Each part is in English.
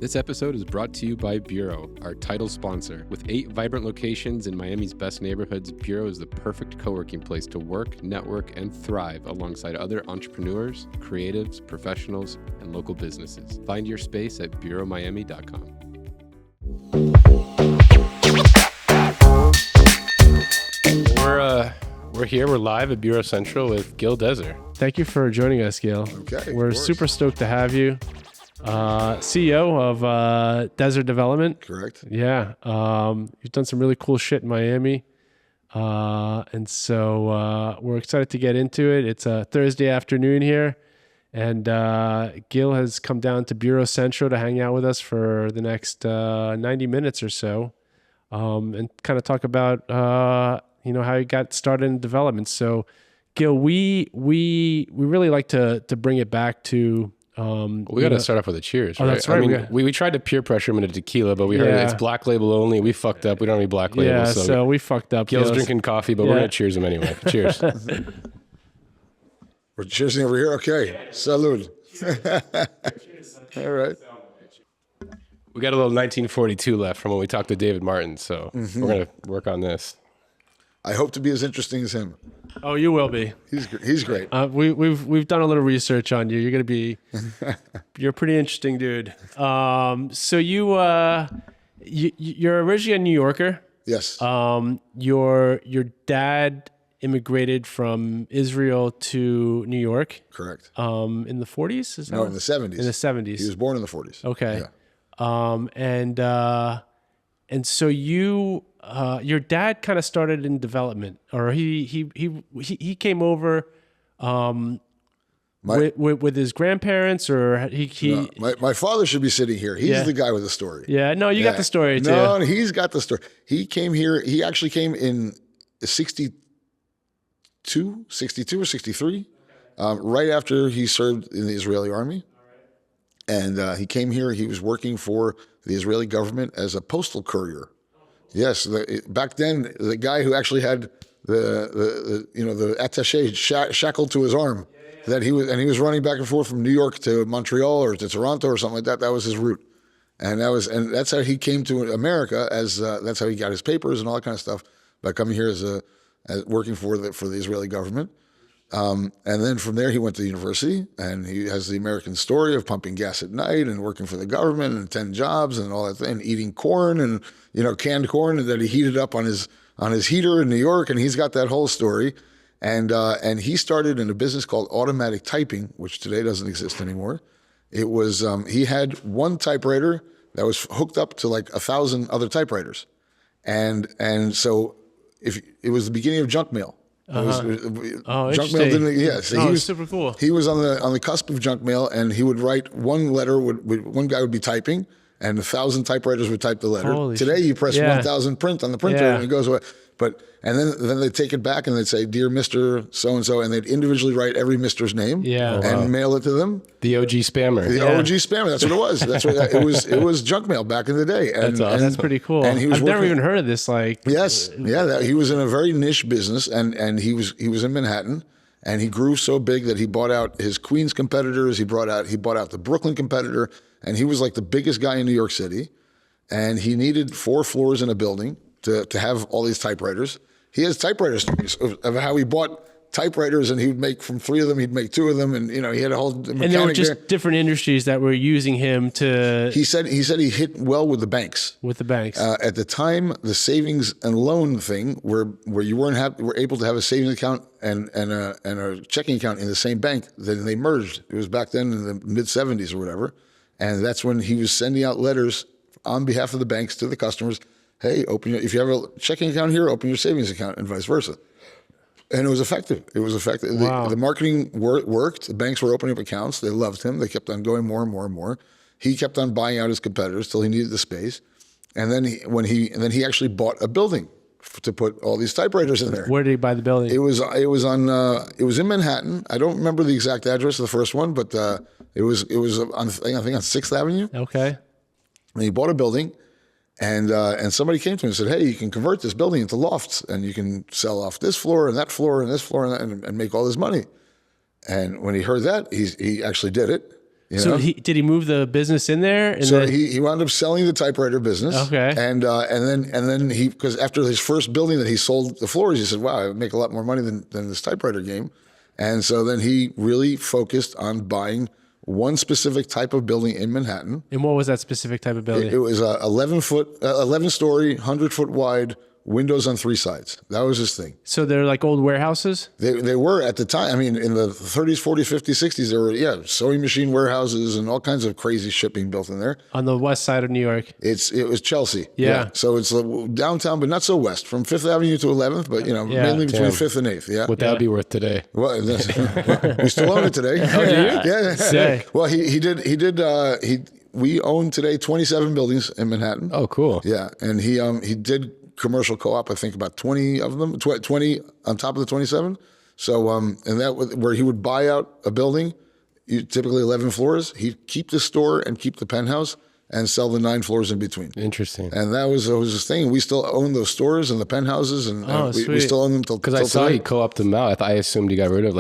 This episode is brought to you by Bureau, our title sponsor. With 8 vibrant locations in Miami's best neighborhoods, Bureau is the perfect co-working place to work, network, and thrive alongside other entrepreneurs, creatives, professionals, and local businesses. Find your space at bureaumiami.com. We're here. We're live at Bureau Central with Gil Dezer. Thank you for joining us, Gil. Okay, we're super stoked to have you. CEO of Dezer Development. Correct. Yeah. You've done some really cool shit in Miami. And so we're excited to get into it. It's a Thursday afternoon here. And Gil has come down to Bureau Central to hang out with us for the next 90 minutes or so. And kind of talk about how you got started in development. So Gil, we really like to bring it back to we got to start off with a cheers. Oh, right? that's right. I mean, we tried to peer pressure him into tequila, but we heard it's black label only. We fucked up. We don't have any black label. Yeah, so we fucked up. Gil's drinking coffee, but we're going to cheers him anyway. Cheers. We're cheersing over here. Okay. Salud. All right. We got a little 1942 left from when we talked to David Martin, so we're going to work on this. I hope to be as interesting as him. Oh, you will be. He's great. We've done a little research on you. You're going to be, you're a pretty interesting dude. So you're originally a New Yorker. Yes. Your dad immigrated from Israel to New York. Correct. In the 40s? No, in the 70s. In the 70s. He was born in the 40s. Okay. Yeah. And so your dad kind of started in development, or he came over with his grandparents, or he. No, my father should be sitting here. He's the guy with the story. Yeah, no, you got the story too. No, he's got the story. He came here. He actually came in 62 or 63, right after he served in the Israeli army. And he came here. He was working for the Israeli government as a postal courier. Yes, back then the guy who actually had the attaché shackled to his arm, that he was running back and forth from New York to Montreal or to Toronto or something like that. That was his route, and that's how he came to America. That's how he got his papers and all that kind of stuff, by coming here as working for the Israeli government. And then from there, he went to university, and he has the American story of pumping gas at night and working for the government and 10 jobs and all that thing, and eating corn and, canned corn that he heated up on his heater in New York. And he's got that whole story. And he started in a business called automatic typing, which today doesn't exist anymore. It was, he had one typewriter that was hooked up to like 1,000 other typewriters. And so it was the beginning of junk mail. Junk mail didn't. Yes, he was super cool. He was on the cusp of junk mail, and he would write one letter. One guy would be typing, and 1,000 typewriters would type the letter. Today, you press 1,000 print on the printer, and it goes away. And then they take it back and they'd say, "Dear Mr. So and So," and they'd individually write every Mister's name, and mail it to them. The OG spammer. OG spammer. That's what it was. That's what it was. Junk mail back in the day. And that's awesome. That's pretty cool. And I've never even heard of this. He was in a very niche business, and he was in Manhattan, and he grew so big that he bought out his Queens competitors. He bought out the Brooklyn competitor, and he was like the biggest guy in New York City, and he needed 4 floors in a building to have all these typewriters. He has typewriter stories of how he bought typewriters, and he would make from 3 of them, he'd make 2 of them, and he had a whole mechanic. And there were just different industries that were using him to. He said he hit well with the banks. At the time, the savings and loan thing, where you were able to have a savings account and a checking account in the same bank, then they merged. It was back then in the mid 70s or whatever, and that's when he was sending out letters on behalf of the banks to the customers. Hey, if you have a checking account here, open your savings account, and vice versa. And it was effective. Wow. The marketing worked. The banks were opening up accounts. They loved him. They kept on going more and more and more. He kept on buying out his competitors till he needed the space. And then he actually bought a building to put all these typewriters in there. Where did he buy the building? It was in Manhattan. I don't remember the exact address of the first one, but it was on, I think on 6th Avenue. Okay. And he bought a building. And somebody came to him and said, "Hey, you can convert this building into lofts, and you can sell off this floor and that floor and this floor and make all this money." And when he heard that, he actually did it. You So know? did he move the business in there? And So then, he wound up selling the typewriter business. Okay. And then he, because after his first building that he sold the floors, he said, wow, I would make a lot more money than this typewriter game. And so then he really focused on buying one specific type of building in Manhattan. and what was that specific type of building? It was a 11 story, 100-foot wide, windows on 3 sides. That was his thing. So they're like old warehouses? They were at the time. I mean, in the 30s, 40s, 50s, 60s, there were sewing machine warehouses and all kinds of crazy shit being built in there. On the west side of New York. It was Chelsea. Yeah. So it's downtown, but not so west, from 5th Avenue to 11th, but mainly between 5th and 8th. Yeah. What that would be worth today? Well, we still own it today. Oh, do you? Yeah. Sick. Well, we own today 27 buildings in Manhattan. Oh, cool. Yeah, and he did commercial co-op. I think about 20 of them, 20 on top of the 27. So and that was where he would buy out a building, typically 11 floors. He'd keep the store and keep the penthouse and sell the 9 floors in between. Interesting. And that was his thing. We still own those stores and the penthouses, and we sweet. still own them Because I saw he co-opted them out. I assumed he got rid of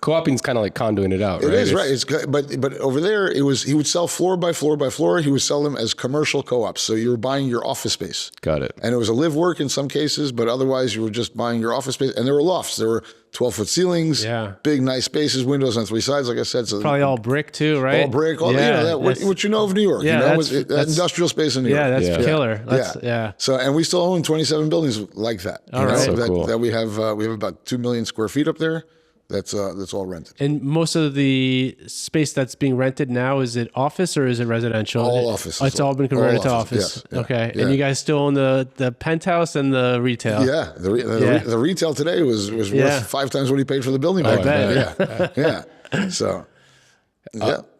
co-oping is kind of like condoing it out, right? It is right. It's but over there he would sell floor by floor by floor. He would sell them as commercial co-ops. So you were buying your office space. Got it. And it was a live work in some cases, but otherwise you were just buying your office space. And there were lofts. There were 12-foot ceilings, big nice spaces, windows on 3 sides. Like I said, so Probably all brick too, right? all brick. What you know of New York. Yeah, that industrial space in New York. Yeah, that's killer. Yeah. So, and we still own 27 buildings like that. All right. So cool. That we have about 2 million square feet up there. That's all rented. And most of the space that's being rented now, is it office or is it residential? All office. Oh, it's all been converted to office. Yes, yeah, Okay. yeah. And you guys still own the penthouse and the retail? Yeah, the retail today was worth 5 times what he paid for the building. I bet. Yeah. So,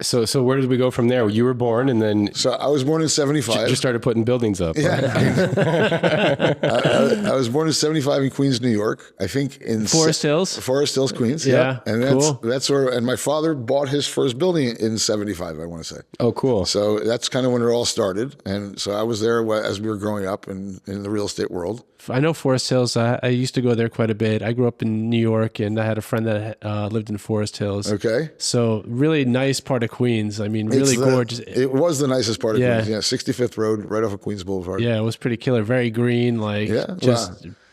So where did we go from there? You were born, and then so I was born in 75. just started putting buildings up. Yeah. I was born in 75 in Queens, New York. I think in Forest Hills, Queens. Yeah, And that's where, and my father bought his first building in 75, I want to say. Oh, cool. So that's kind of when it all started. And so I was there as we were growing up in the real estate world. I know Forest Hills. I used to go there quite a bit. I grew up in New York, and I had a friend that lived in Forest Hills. Okay. So really nice part of Queens. I mean, really gorgeous. It was the nicest part of Queens. Yeah, 65th Road, right off of Queens Boulevard. Yeah, it was pretty killer. Very green,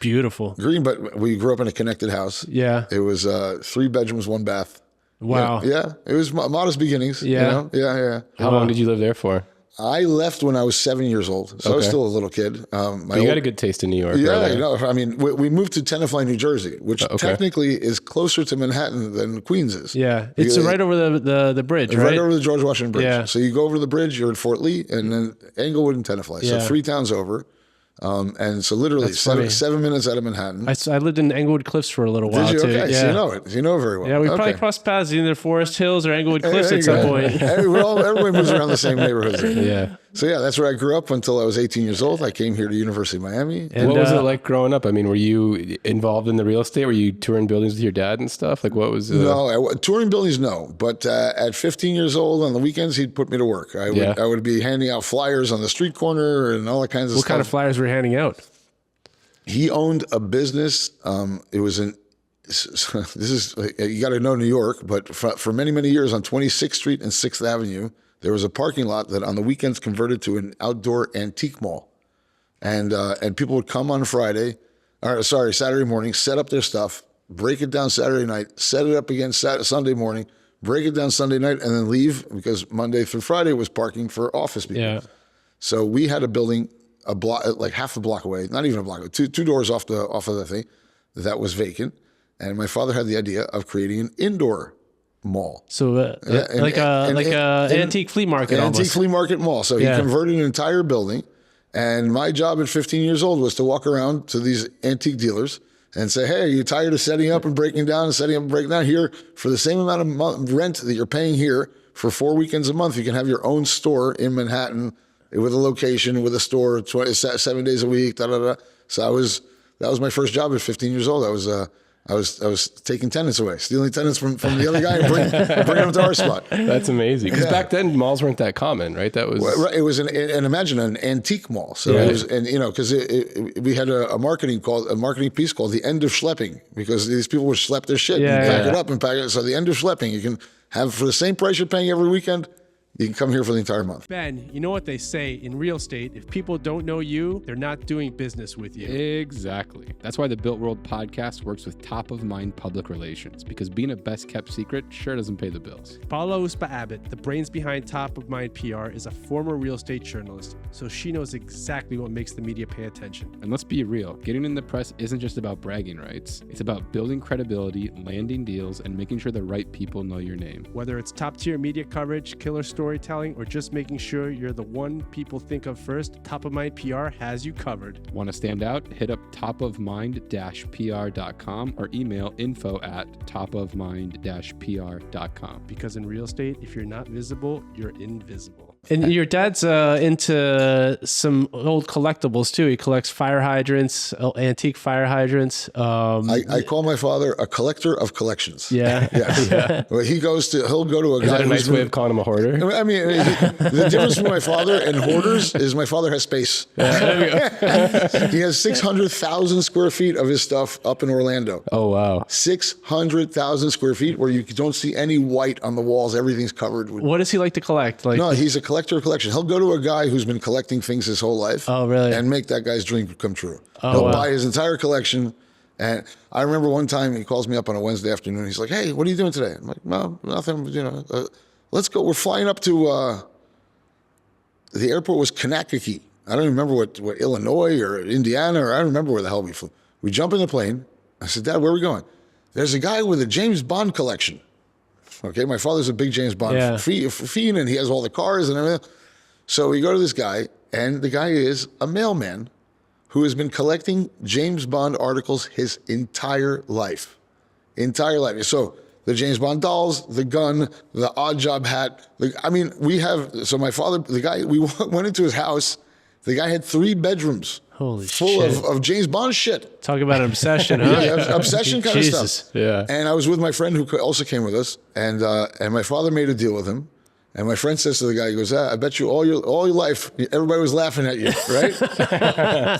beautiful. Green, but we grew up in a connected house. Yeah. It was 3 bedrooms, 1 bath. Wow. Yeah. It was modest beginnings. Yeah. Yeah. How long did you live there for? I left when I was 7 years old, so I was still a little kid. You got a good taste in New York. Yeah, I mean, we moved to Tenafly, New Jersey, which technically is closer to Manhattan than Queens is. Yeah, it's right over the bridge, right? Right over the George Washington Bridge. Yeah. So you go over the bridge, you're in Fort Lee, and then Englewood and Tenafly. So 3 towns over. And so literally 7 minutes out of Manhattan. I lived in Englewood Cliffs for a little while. Did you? Too. Okay, Yeah. so you know it. You know it very well. Yeah, we probably crossed paths in either Forest Hills or Englewood Cliffs There at you some go. point. Everybody moves around the same neighborhoods. Yeah. So yeah, that's where I grew up until I was 18 years old. I came here to University of Miami. And, what was it like growing up? I mean, were you involved in the real estate? Were you touring buildings with your dad and stuff? Like, what was? No, touring buildings, no. But at 15 years old, on the weekends, he'd put me to work. I would be handing out flyers on the street corner and all that kinds of stuff. What kind of flyers were you handing out? He owned a business. It was you got to know New York, but for many, many years on 26th Street and 6th Avenue, there was a parking lot that on the weekends converted to an outdoor antique mall. And people would come on Saturday morning, set up their stuff, break it down Saturday night, set it up again Sunday morning, break it down Sunday night, and then leave because Monday through Friday was parking for office people. Yeah. So we had a building a block, like half a block away, not even a block away, two doors off of the thing that was vacant. And my father had the idea of creating an indoor mall. So like an antique flea market almost. Antique flea market mall. So he converted an entire building. And my job at 15 years old was to walk around to these antique dealers and say, hey, are you tired of setting up and breaking down and setting up and breaking down? Here, for the same amount of rent that you're paying here for 4 weekends a month, you can have your own store in Manhattan with a location, with a store, 7 days a week, So that was my first job at 15 years old. I was taking tenants away, stealing tenants from the other guy and bringing them to our spot. That's amazing. Because back then malls weren't that common, right? That was it was and imagine an antique mall. So it was, and because we had a marketing piece called the end of schlepping, because these people would schlep their shit and pack it up and pack it. So the end of schlepping, have for the same price you're paying every weekend. You can come here for the entire month. Ben, you know what they say in real estate, if people don't know you, they're not doing business with you. Exactly. That's why the Built World podcast works with top of mind public relations, because being a best kept secret sure doesn't pay the bills. Paula Uspa Abbott, the brains behind Top of Mind PR, is a former real estate journalist, so she knows exactly what makes the media pay attention. And let's be real, getting in the press isn't just about bragging rights. It's about building credibility, landing deals, and making sure the right people know your name. Whether it's top tier media coverage, killer storytelling, or just making sure you're the one people think of first, Top of Mind PR has you covered. Want to stand out? Hit up topofmind-pr.com or email info@topofmind-pr.com. Because in real estate, if you're not visible, you're invisible. And your dad's into some old collectibles too. He collects fire hydrants, antique fire hydrants. I call my father a collector of collections. Yeah. Yes. Yeah. Well, he'll go to a guy. Is that a nice way of calling him a hoarder? I mean, the difference between my father and hoarders is my father has space. He has 600,000 square feet of his stuff up in Orlando. Oh, wow. 600,000 square feet where you don't see any white on the walls. Everything's covered with. What does he like to collect? No, he's a collector of collection. He'll go to a guy who's been collecting things his whole life. Oh, really? And make that guy's dream come true. Oh, He'll wow. buy his entire collection. And I remember one time he calls me up on a Wednesday afternoon. He's like, "Hey, what are you doing today?" I'm like, "No, nothing. Let's go. We're flying up to the airport was Kankakee. I don't remember what Illinois or Indiana, or I don't remember where the hell we flew. We jump in the plane. I said, "Dad, where are we going?" There's a guy with a James Bond collection. Okay, my father's a big James Bond fiend, and he has all the cars and everything. So we go to this guy, and the guy is a mailman who has been collecting James Bond articles his entire life. So the James Bond dolls, the gun, the odd job hat. So my father, the guy, we went into his house. The guy had 3 bedrooms Holy full shit. of James Bond shit. Talk about an obsession, huh? Yeah, obsession kind of Jesus. stuff. Yeah. And I was with my friend who also came with us, and my father made a deal with him. And my friend says to the guy, he goes, "I bet you all your life, everybody was laughing at you, right?"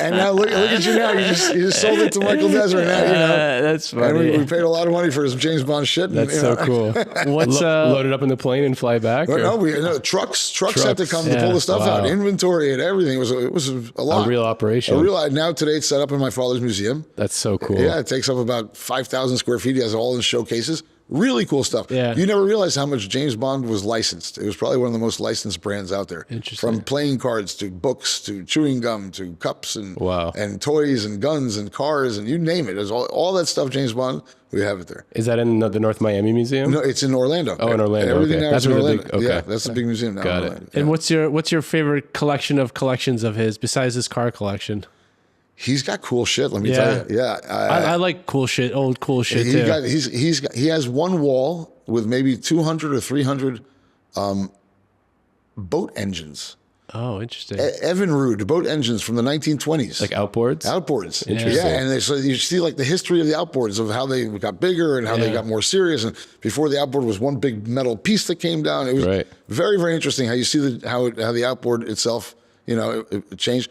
And now look at you now. You just sold it to Michael Dezer. Now you know. That's And funny. we paid a lot of money for some James Bond shit. That's so cool. What's Load it up in the plane and fly back? Or? No, trucks had to come to pull the stuff Wow. out, inventory and everything. It was a lot. A real operation. Now today it's set up in my father's museum. That's so cool. Yeah, it takes up about 5,000 square feet. He has it all in showcases. Really cool stuff. Yeah. You never realize how much James Bond was licensed. It was probably one of the most licensed brands out there. Interesting. From playing cards to books to chewing gum to cups and Wow. and toys and guns and cars and you name it. There's all that stuff, James Bond, we have it there. Is that in the North Miami Museum? No, it's in Orlando. Oh, in Orlando. Everything Okay. now is That's in where the Orlando. big- okay. Yeah, that's the big museum now. Got in it. Orlando. And Yeah. what's your favorite collection of collections of his besides his car collection? He's got cool shit. Let me tell you. Yeah, I like cool shit, old cool shit too. He has one wall with maybe 200 or 300 boat engines. Oh, interesting. Evinrude boat engines from the 1920s. Like outboards? Outboards. Interesting. Yeah, and so you see like the history of the outboards of how they got bigger and how they got more serious. And before the outboard was one big metal piece that came down. It was Right. very, very interesting how you see how the outboard itself, it changed.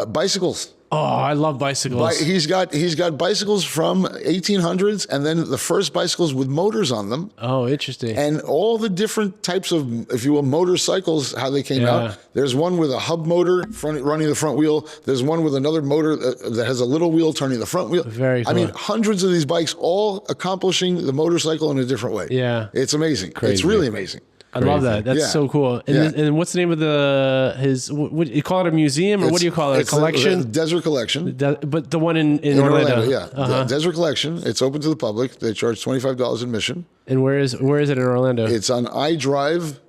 Bicycles. Oh, I love bicycles. He's got bicycles from 1800s, and then the first bicycles with motors on them, Oh, interesting. and all the different types of, if you will, motorcycles. How they came Yeah. out. There's one with a hub motor running the front wheel. There's one with another motor that has a little wheel turning the front wheel. Very I mean, cool. hundreds of these bikes, all accomplishing the motorcycle in a different way. Yeah. It's amazing. Crazy. It's really amazing. I love that. That's Yeah. so cool. And, Yeah. and what's the name of what you call it? A museum or what do you call it? A It's the collection? Dezer Collection. But the one in In Orlando. yeah. Uh-huh. The Dezer Collection. It's open to the public. They charge $25 admission. And where is it in Orlando? It's on iDrive,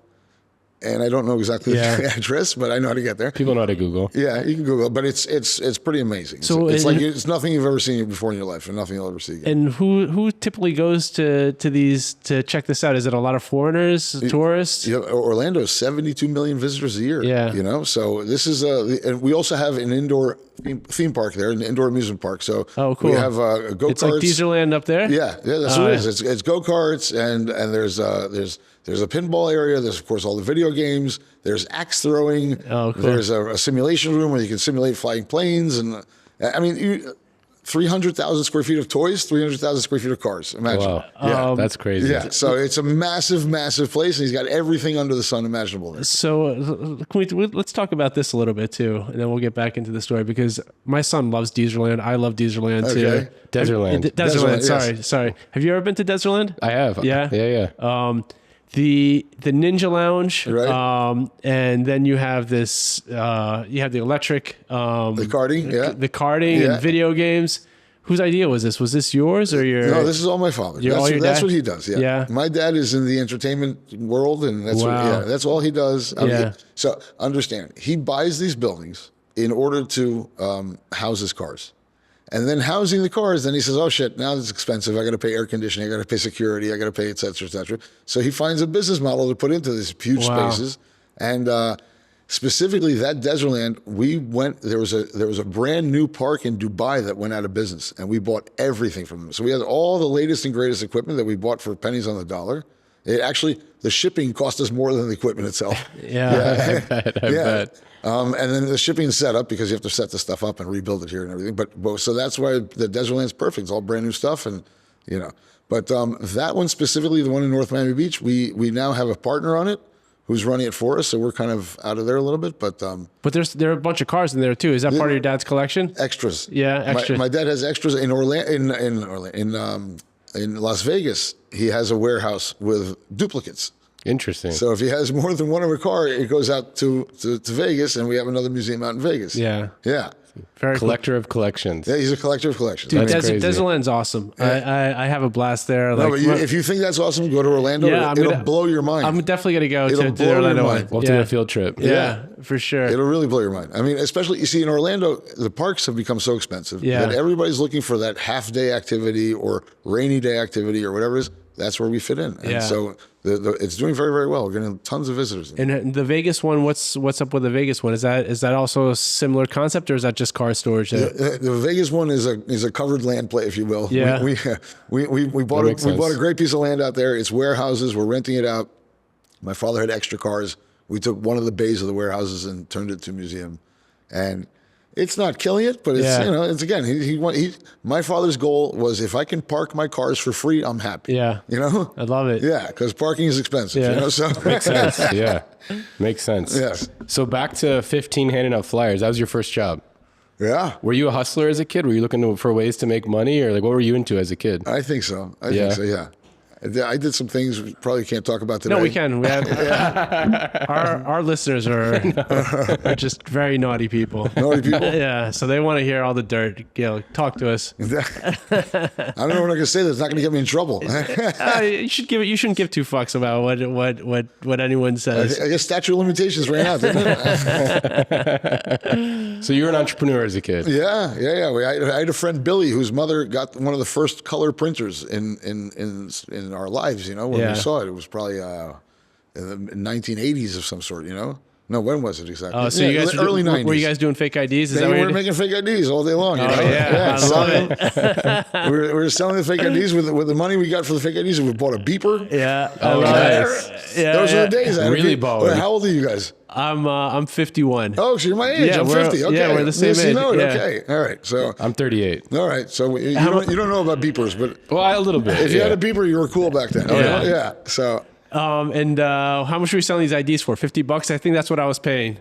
and I don't know exactly Yeah. the address, but I know how to get there. People know how to Google. Yeah, you can Google it, but it's pretty amazing. So it's and- like it's nothing you've ever seen before in your life, and nothing you'll ever see again. And who typically goes to these to check this out? Is it a lot of foreigners, tourists? Orlando has 72 million visitors a year. Yeah. So this is and we also have an indoor theme park there, an indoor amusement park. So Oh, cool. we have go-karts. It's like Dezerland up there. Yeah, that's what it is. It's go-karts and there's a pinball area. There's of course all the video games. There's axe throwing. Oh, cool. There's a simulation room where you can simulate flying planes, and I mean, 300,000 square feet of toys, 300,000 square feet of cars. Imagine. Wow. Yeah. That's crazy. Yeah. So it's a massive, massive place, and he's got everything under the sun imaginable there. So let's talk about this a little bit too, and then we'll get back into the story because my son loves Dezerland. I love Dezerland too. Okay. Dezerland. Dezerland, Sorry. Have you ever been to Dezerland? I have. Yeah. Yeah. The Ninja Lounge, Right. and then you have this. You have the electric, The karting, yeah. the karting Yeah. and video games. Whose idea was this? Was this yours or your? No, this is all my father. That's what he does. Yeah. Yeah. My dad is in the entertainment world, and that's Wow. that's all he does. I mean, Yeah. so understand, he buys these buildings in order to house his cars. And then housing the cars, then he says, oh shit, now it's expensive. I got to pay air conditioning. I got to pay security. I got to pay et cetera, et cetera. So he finds a business model to put into these huge Wow. spaces. And specifically that Dezerland, there was a brand new park in Dubai that went out of business, and we bought everything from them. So we had all the latest and greatest equipment that we bought for pennies on the dollar. It actually, the shipping cost us more than the equipment itself. Yeah. I bet. And then the shipping is set up because you have to set the stuff up and rebuild it here and everything. But so that's why the Dezerland's perfect. It's all brand new stuff, and But that one specifically, the one in North Miami Beach, we now have a partner on it who's running it for us. So we're kind of out of there a little bit, but there are a bunch of cars in there too. Is that part of your dad's collection? extras. Yeah, extras. My dad has extras in in Las Vegas. He has a warehouse with duplicates. Interesting. So if he has more than one of a car, it goes out to Vegas, and we have another museum out in Vegas. Yeah. Yeah. Very Collector of collections. Yeah, he's a collector of collections. Dude, That's crazy. Dezerland's awesome. I have a blast there. No, but if you think that's awesome, go to Orlando. Yeah, it'll blow your mind. I'm definitely going to go It'll to blow the your Orlando mind. one. We'll do a field trip. Yeah, for sure. It'll really blow your mind. I mean, especially, you see, in Orlando, the parks have become so expensive Yeah. that everybody's looking for that half-day activity or rainy day activity or whatever it is. That's where we fit in. And Yeah. so it's doing very, very well. We're getting tons of visitors. And the Vegas one, what's up with the Vegas one? Is that also a similar concept, or is that just car storage? The Vegas one is a covered land play, if you will. Yeah. We bought makes sense. a great piece of land out there. It's warehouses. We're renting it out. My father had extra cars. We took one of the bays of the warehouses and turned it to a museum. And it's not killing it, but it's it's again. My father's goal was, if I can park my cars for free, I'm happy. Yeah. I love it. Yeah, because parking is expensive. Yeah. So Makes sense. Yeah. Makes sense. Yes. So back to 15 handing out flyers. That was your first job. Yeah, Were you a hustler as a kid? Were you looking for ways to make money, or like what were you into as a kid? I think so. I think so. Yeah. I did some things we probably can't talk about today. No, we can. We have our listeners are just very naughty people. Naughty people? Yeah, so they want to hear all the dirt. Gil, talk to us. I don't know what I'm going to say that's not going to get me in trouble. You should give it. You shouldn't give two fucks about what anyone says. I guess statute of limitations ran out, didn't it? So you were an entrepreneur as a kid. Yeah. I had a friend, Billy, whose mother got one of the first color printers in our lives. When Yeah. we saw it, it was probably in the 1980s of some sort. No, when was it exactly? Oh, so you guys early 90s. Were you guys doing fake IDs? Is They that what were you're making fake IDs all day long. Oh, yeah, I love it. we were selling the fake IDs with the money we got for the fake IDs. We bought a beeper. Yeah. I love it. Yeah, Those are the days. Really balling. How old are you guys? I'm 51. Oh, so you're my age. Yeah, I'm 50. Okay. yeah, we're the same Yes, you age. know it. Yeah. Okay. All right. So, I'm 38. all right. So you don't know about beepers, but Well, a little bit. if you had a beeper, you were cool back then. Yeah. Yeah. So And how much were we selling these IDs for? $50? I think that's what I was paying.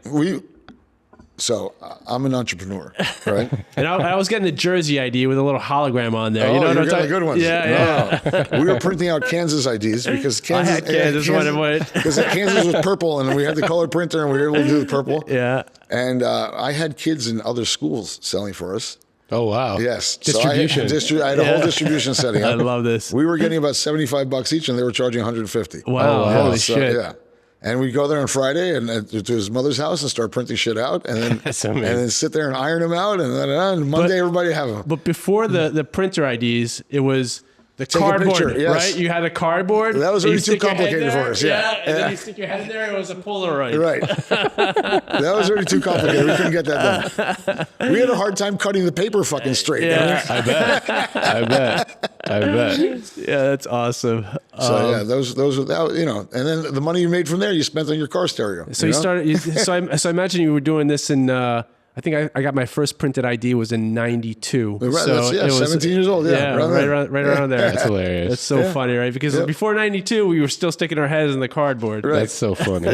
I'm an entrepreneur, right? And I was getting the Jersey ID with a little hologram on there. You know what I'm got talking the good ones. Yeah. No. We were printing out Kansas IDs because Kansas, had Kansas what? because Kansas was purple, and we had the color printer, and we were able to do the purple. Yeah. And I had kids in other schools selling for us. Oh, wow. Yes. Distribution. So I had a whole distribution setting I up. love this. We were getting about $75 each, and they were charging $150. Wow. Holy shit. Yeah. And we'd go there on Friday and to his mother's house and start printing shit out, and then That's and amazing. then sit there and iron them out, and Monday everybody have them. But before the printer IDs, it was the Take a cardboard, picture, yes. right? You had a cardboard. That was and you already too stick your head complicated there, for us, yeah. And then you stick your head in there. It was a Polaroid. Right. That was already too complicated. We couldn't get that done. We had a hard time cutting the paper fucking straight. Yeah. I bet. Yeah, that's awesome. So yeah, those are that, and then the money you made from there, you spent on your car stereo. So you started. So I imagine you were doing this in I think I got my first printed ID was in 92. Right, So it was 17 years old. Yeah, right around there. That's hilarious. That's so funny, right? Because before 92, we were still sticking our heads in the cardboard. Right. That's so funny.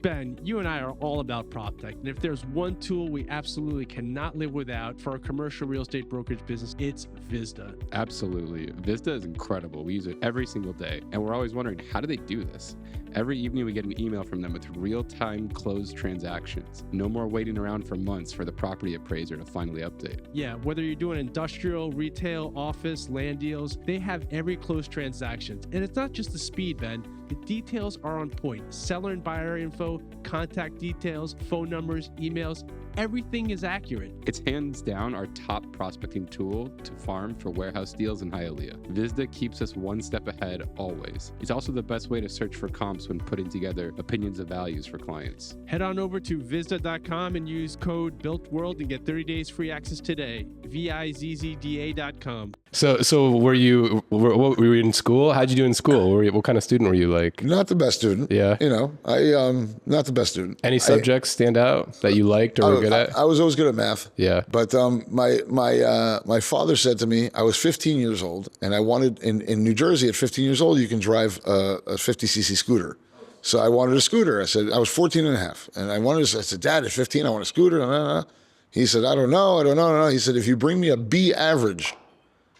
Ben, you and I are all about PropTech, and if there's one tool we absolutely cannot live without for our commercial real estate brokerage business, it's Vizda. Absolutely. Vista is incredible. We use it every single day, and we're always wondering, how do they do this? Every evening we get an email from them with real-time closed transactions. No more waiting around for months for the property appraiser to finally update. Yeah, whether you're doing industrial, retail, office, land deals, they have every closed transaction. And it's not just the speed, Ben. The details are on point. Seller and buyer info, contact details, phone numbers, emails, everything is accurate. It's hands down our top prospecting tool to farm for warehouse deals in Hialeah. Vizda keeps us one step ahead always. It's also the best way to search for comps when putting together opinions of values for clients. Head on over to Vizda.com and use code BuiltWorld and get 30 days free access today. VIZZDA.com. So were you in school? How'd you do in school? What kind of student were you like? Not the best student. Yeah. Not the best student. Any subjects stand out that you liked or were good at? I was always good at math. Yeah. But my father said to me, I was 15 years old, and I wanted in New Jersey at 15 years old, you can drive a 50cc scooter. So I wanted a scooter. I said, I was 14 and a half, and I said, Dad, at 15, I want a scooter. He said, I don't know. He said, if you bring me a B average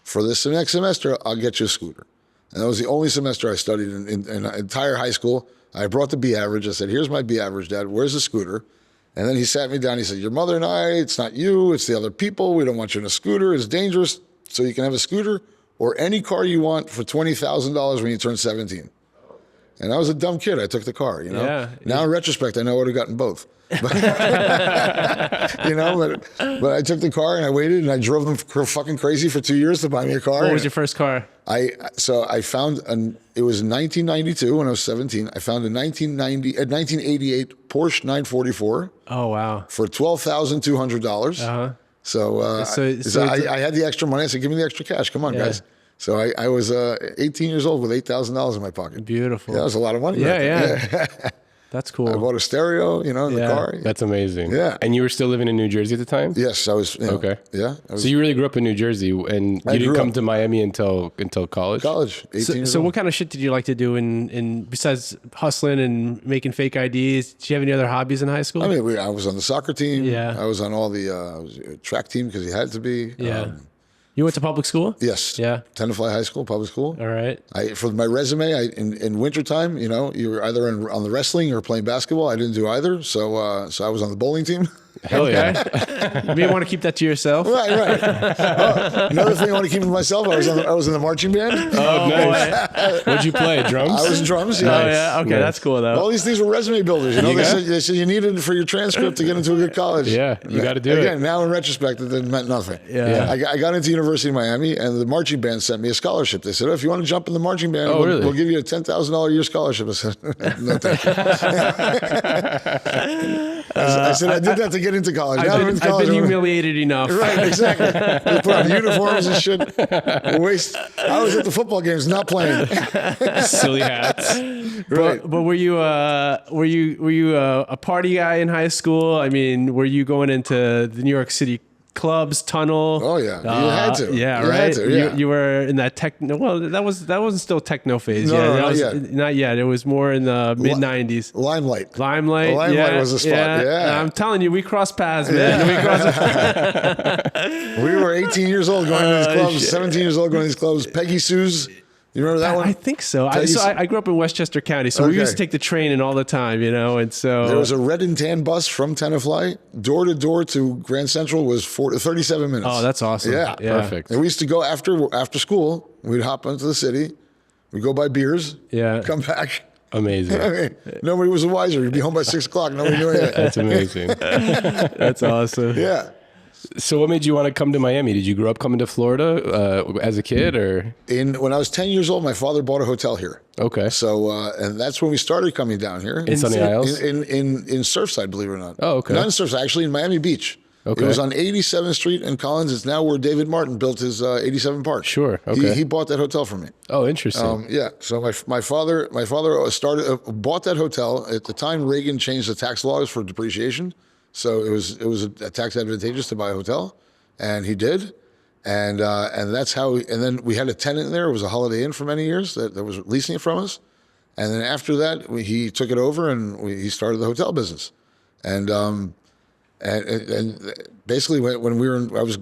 for this next semester, I'll get you a scooter. And that was the only semester I studied in entire high school. I brought the B average. I said, here's my B average, Dad. Where's the scooter? And then he sat me down. He said, your mother and I, it's not you, it's the other people. We don't want you in a scooter. It's dangerous. So you can have a scooter or any car you want for $20,000 when you turn 17. And I was a dumb kid. I took the car, Yeah. Now in retrospect, I know I would have gotten both. But, but I took the car and I waited and I drove them fucking crazy for 2 years to buy me a car. What was your first car? I found it was 1992 when I was 17. I found a 1988 Porsche 944. Oh, wow. For $12,200. Uh-huh. So I had the extra money. I said, give me the extra cash. Come on, guys. So I was 18 years old with $8,000 in my pocket. Beautiful. Yeah, that was a lot of money. Yeah. That's cool. I bought a stereo, in the car. That's amazing. Yeah. And you were still living in New Jersey at the time? Yes, I was. Okay. Yeah. So you really grew up in New Jersey, and you didn't come to Miami until college? College, 18 years So old. what kind of shit did you like to do in besides hustling and making fake IDs? Did you have any other hobbies in high school? I mean, I was on the soccer team. Yeah. I was on all the track team because you had to be. Yeah. You went to public school? Yes. Yeah. Tenafly High School, public school. All right. For my resume, in wintertime, you were either on the wrestling or playing basketball. I didn't do either, so I was on the bowling team. Hell yeah. You may want to keep that to yourself. Right. Another thing I want to keep to myself, I was in the marching band. Oh, nice. What'd you play? Drums? I was in drums. Oh, yeah. Okay, that's cool, though. All these things were resume builders. They said you needed it for your transcript to get into a good college. Yeah, you got to do it. Again, now in retrospect, it meant nothing. Yeah. I got into University of Miami, and the marching band sent me a scholarship. They said, if you want to jump in the marching band, we'll give you a $10,000 a year scholarship. I said, no, thank you. I said, I did that to get into college. I've been humiliated enough. Right, exactly. They put on uniforms and shit. I was at the football games, not playing. Silly hats. Right. But were you a party guy in high school? I mean, were you going into the New York City clubs, tunnel? Oh yeah, you had to. Yeah, you right. Had to, yeah. You were in that techno. Well, that wasn't still techno phase. No, yeah, not yet. Not yet. It was more in the mid '90s. Limelight. Limelight Was a spot. Yeah. I'm telling you, we crossed paths, man. We were 18 years old going to these clubs. 17 years old going to these clubs. Peggy Sue's. You remember that one? I think so. I grew up in Westchester County, so we used to take the train in all the time, and so there was a red and tan bus from Tenafly, door to door to Grand Central was 37 minutes. Oh, that's awesome. Yeah, perfect. And we used to go after school. We'd hop into the city. We'd go buy beers. Yeah. Come back. Amazing. I mean, nobody was wiser. You'd be home by 6 o'clock. Nobody knew anything. That's amazing. That's awesome. Yeah. So what made you want to come to Miami? Did you grow up coming to Florida as a kid, or? When I was 10 years old, my father bought a hotel here. Okay. So, and that's when we started coming down here. In Sunny Isles? In Surfside, believe it or not. Oh, okay. Not in Surfside, actually in Miami Beach. Okay. It was on 87th Street in Collins. It's now where David Martin built his 87 Park. Sure. Okay. He bought that hotel from me. Oh, interesting. Yeah. So my father bought that hotel at the time. Reagan changed the tax laws for depreciation, so it was a tax advantageous to buy a hotel, and he did, and that's how. And then we had a tenant in there. It was a Holiday Inn for many years that was leasing it from us, and then after that he took it over and he started the hotel business, and basically when I was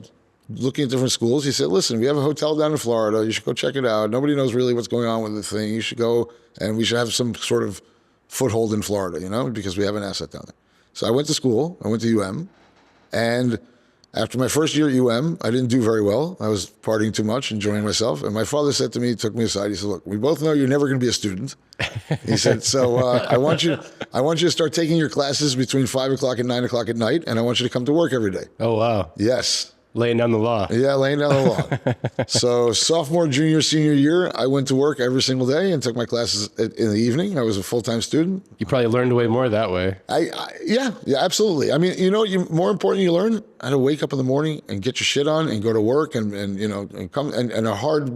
looking at different schools, he said, listen, we have a hotel down in Florida. You should go check it out. Nobody knows really what's going on with the thing. You should go, and we should have some sort of foothold in Florida, because we have an asset down there. So I went to school. I went to UM. And after my first year at UM, I didn't do very well. I was partying too much, enjoying myself. And my father said to me, took me aside. He said, look, we both know you're never going to be a student. He said, so I want you to start taking your classes between 5 o'clock and 9 o'clock at night. And I want you to come to work every day. Oh, wow. Yes. Laying down the law. Yeah, laying down the law. So sophomore, junior, senior year, I went to work every single day and took my classes in the evening. I was a full-time student. You probably learned way more that way. Yeah, absolutely. I mean, more important, you learn how to wake up in the morning and get your shit on and go to work and come and a hard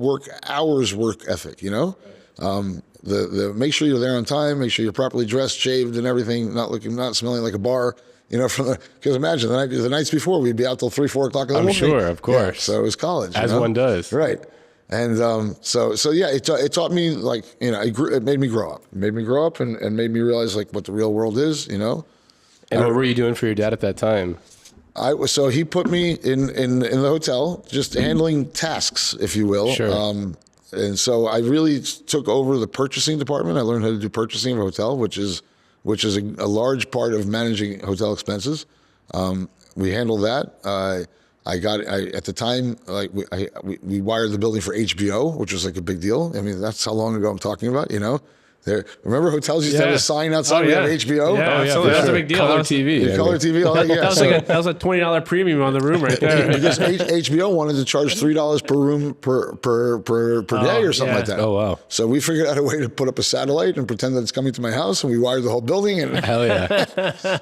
hours work ethic, the make sure you're there on time, make sure you're properly dressed, shaved and everything, not smelling like a bar. Because imagine the nights before we'd be out till 3, 4 o'clock in the morning. I'm sure, of course. Yeah, so it was college, as one does, right? And so yeah, it taught me it made me grow up. It made me grow up and made me realize what the real world is. And what were you doing for your dad at that time? So he put me in the hotel, just handling tasks, if you will. Sure. And so I really took over the purchasing department. I learned how to do purchasing of a hotel, which is a large part of managing hotel expenses. We handled that. At the time, we wired the building for HBO, which was a big deal. I mean, that's how long ago I'm talking about, Remember hotels used to have a sign outside, we have HBO? Yeah, absolutely. That's a big deal. Color TV. Color TV, all that, yeah. That was a $20 premium on the room right there. Because HBO wanted to charge $3 per room per day or something like that. Oh, wow. So we figured out a way to put up a satellite and pretend that it's coming to my house, and we wired the whole building. And hell yeah.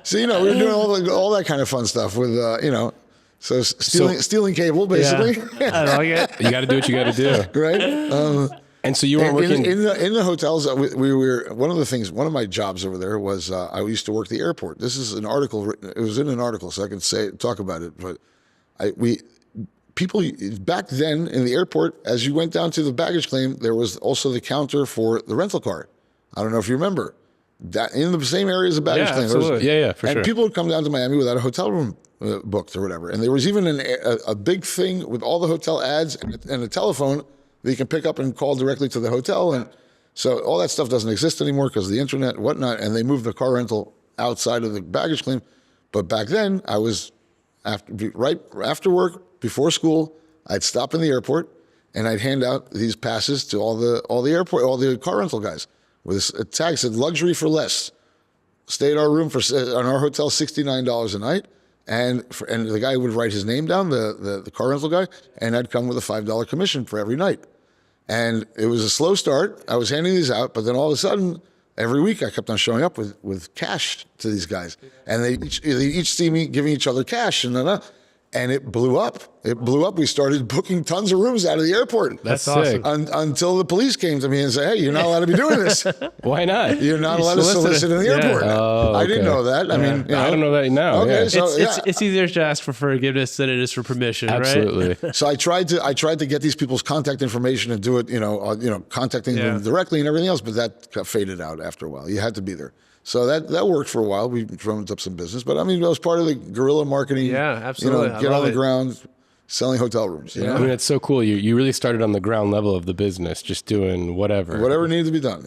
So, we were doing all that kind of fun stuff with, so stealing cable, basically. Yeah. I like it. You got to do what you got to do. Right? And so you weren't working in the hotels. We were one of my jobs over there was I used to work the airport. This is an article. It was in an article, so I can talk about it. But people back then in the airport, as you went down to the baggage claim, there was also the counter for the rental car. I don't know if you remember that in the same area as the baggage claim. Absolutely. For sure. And people would come down to Miami without a hotel room booked or whatever. And there was even a big thing with all the hotel ads and a telephone that you can pick up and call directly to the hotel. And so all that stuff doesn't exist anymore because of the internet and whatnot. And they moved the car rental outside of the baggage claim. But back then, I was right after work, before school, I'd stop in the airport and I'd hand out these passes to all the car rental guys with a tag that said luxury for less. Stay at our room on our hotel, $69 a night. And the guy would write his name down, the car rental guy, and I'd come with a $5 commission for every night. And it was a slow start. I was handing these out, but then all of a sudden, every week I kept on showing up with cash to these guys. And they each see me giving each other cash. And it blew up. We started booking tons of rooms out of the airport. That's awesome. Until the police came to me and said, hey, you're not allowed to be doing this. Why not? You're not allowed to solicit in the airport. Oh, okay. I didn't know that. I mean, I don't know that now. Okay, yeah. so it's easier to ask for forgiveness than it is for permission, Absolutely. right? So I tried to get these people's contact information and do it, contacting them directly and everything else, but that got faded out after a while. You had to be there. So that worked for a while. We drummed up some business, but I mean, that was part of the guerrilla marketing. Yeah, absolutely. Get on the ground, selling hotel rooms. I mean, it's so cool. You really started on the ground level of the business, just doing whatever needed to be done.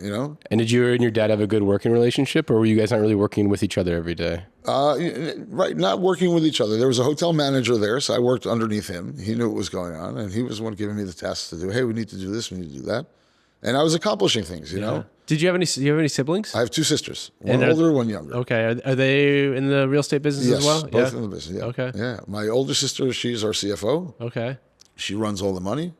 And did you and your dad have a good working relationship, or were you guys not really working with each other every day? Right, not working with each other. There was a hotel manager there, so I worked underneath him. He knew what was going on, and he was the one giving me the tasks to do. Hey, we need to do this, we need to do that, and I was accomplishing things. You know. Do you have any siblings? I have 2 sisters, one older, one younger. Okay. Are they in the real estate business Yes, as well? both in the business. Yeah. Okay. Yeah. My older sister, she's our CFO. Okay. She runs all the money,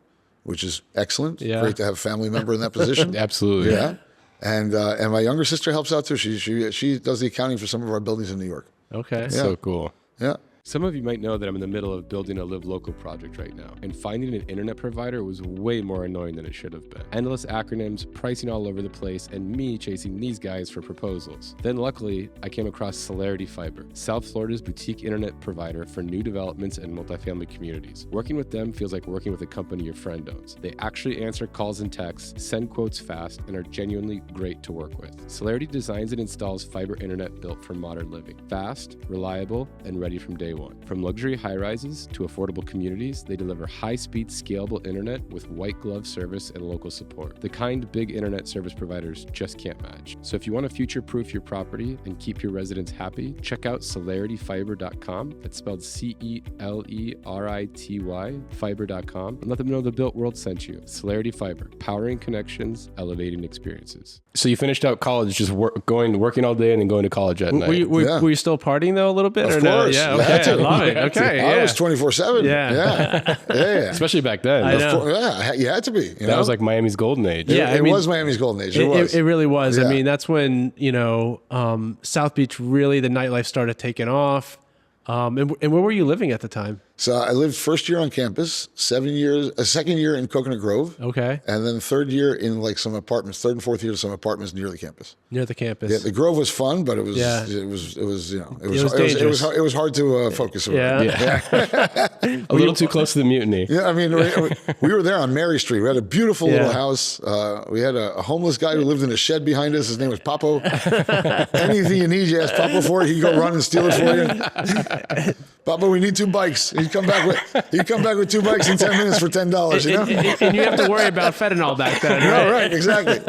which is excellent. Yeah. Great to have a family member in that position. Absolutely. Yeah. And my younger sister helps out too. She does the accounting for some of our buildings in New York. Okay. So cool. Yeah. Some of you might know that I'm in the middle of building a Live Local project right now, and finding an internet provider was way more annoying than it should have been. Endless acronyms, pricing all over the place, and me chasing these guys for proposals. Then luckily, I came across Celerity Fiber, South Florida's boutique internet provider for new developments and multifamily communities. Working with them feels like working with a company your friend owns. They actually answer calls and texts, send quotes fast, and are genuinely great to work with. Celerity designs and installs fiber internet built for modern living. Fast, reliable, and ready from day one. From luxury high-rises to affordable communities, they deliver high-speed, scalable internet with white glove service and local support. The kind big internet service providers just can't match. So if you want to future-proof your property and keep your residents happy, check out celerityfiber.com. That's spelled C-E-L-E-R-I-T-Y, fiber.com, and let them know the Built World sent you. Celerity Fiber, powering connections, elevating experiences. So you finished out college, just working all day and then going to college at night. Were you still partying though a little bit? Of or course. No? Yeah, You had okay. I to. love it. Okay. I Yeah. was 24/7. Yeah. Yeah. Especially back then. I know. Yeah, you had to be. That was like Miami's golden age. Yeah. It was Miami's golden age. It was. It really was. I Yeah. mean, that's when, South Beach, really, the nightlife started taking off. And where were you living at the time? So I lived first year on campus, 7 years, second year in Coconut Grove, Okay. and then third year in like some apartments, third and fourth year some apartments near the campus. Near the campus. Yeah, the Grove was fun, but it was Yeah. it was dangerous. it was hard to focus around. Yeah. A little too close to the mutiny. Yeah, I mean, we were there on Mary Street. We had a beautiful Yeah. little house. We had a homeless guy who lived in a shed behind us. His name was Papo. Anything you need, you ask Papo for it. He'd go run and steal it for you. Papo, we need 2 bikes. He'd come back with 2 bikes in 10 minutes for $10. You know? And you have to worry about fentanyl back then, right? No, right, exactly.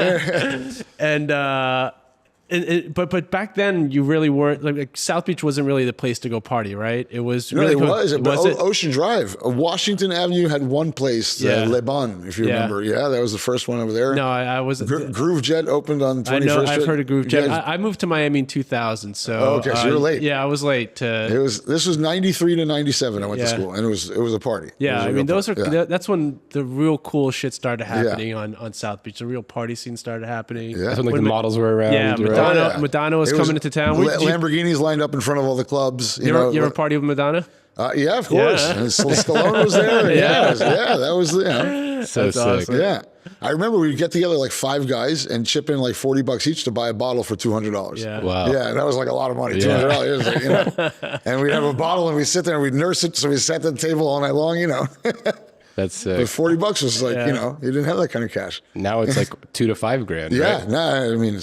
But back then you really weren't like South Beach wasn't really the place to go party, right? It was. No, really it was. But it? Ocean Drive, Washington Avenue had one place, Yeah. Le Bon, if you Yeah. remember. Yeah, that was the first one over there. No, I wasn't. Groove Jet opened on 21st I know. Street. I've heard of Groove You Jet. guys- I moved to Miami in 2000, so okay, so you were late. Yeah, I was late. This was 93 to 97. I went to Yeah. school, and it was a party. It Yeah, was a I real mean, those party. are Yeah. that's when the real cool shit started happening on South Beach. The real party scene started happening. Yeah. That's when like When the Ma- models were around. Yeah, right? Madonna was It coming into town. Lamborghinis lined up in front of all the clubs. You ever party with Madonna? Yeah, of course. Yeah. And Stallone was there. Yeah. That was So That's sick. awesome. yeah. I remember we'd get together like 5 guys and chip in like $40 each to buy a bottle for $200. Yeah. Wow. Yeah, that was like a lot of money. Yeah. $200. Like, And we'd have a bottle and we'd sit there and we'd nurse it. So we sat at the table all night long. That's sick. But $40 was like, Yeah. you didn't have that kind of cash. Now it's like $2 to $5 grand. Yeah, Right? nah, I mean,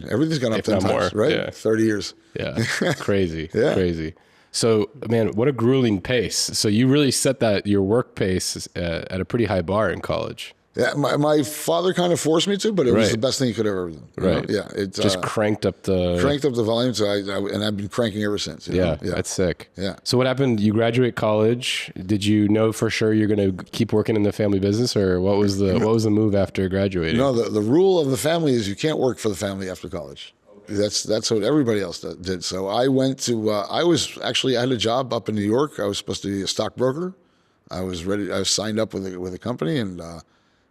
everything's gone up If 10 not times, more, right? yeah. 30 years. Yeah. Crazy. Yeah. Crazy. So, man, what a grueling pace. So you really set your work pace at a pretty high bar in college. Yeah, my father kind of forced me to, but it was Right. the best thing he could have ever done. you Right. know? Yeah, it Just cranked up the... cranked up the volume, so and I've been cranking ever since. you know? Yeah, that's sick. Yeah. So what happened? You graduate college. Did you know for sure you're going to keep working in the family business, or what was the move after graduating? No, the rule of the family is you can't work for the family after college. That's what everybody else did. So I went to. I had a job up in New York. I was supposed to be a stockbroker. I was ready. I was signed up with a company, and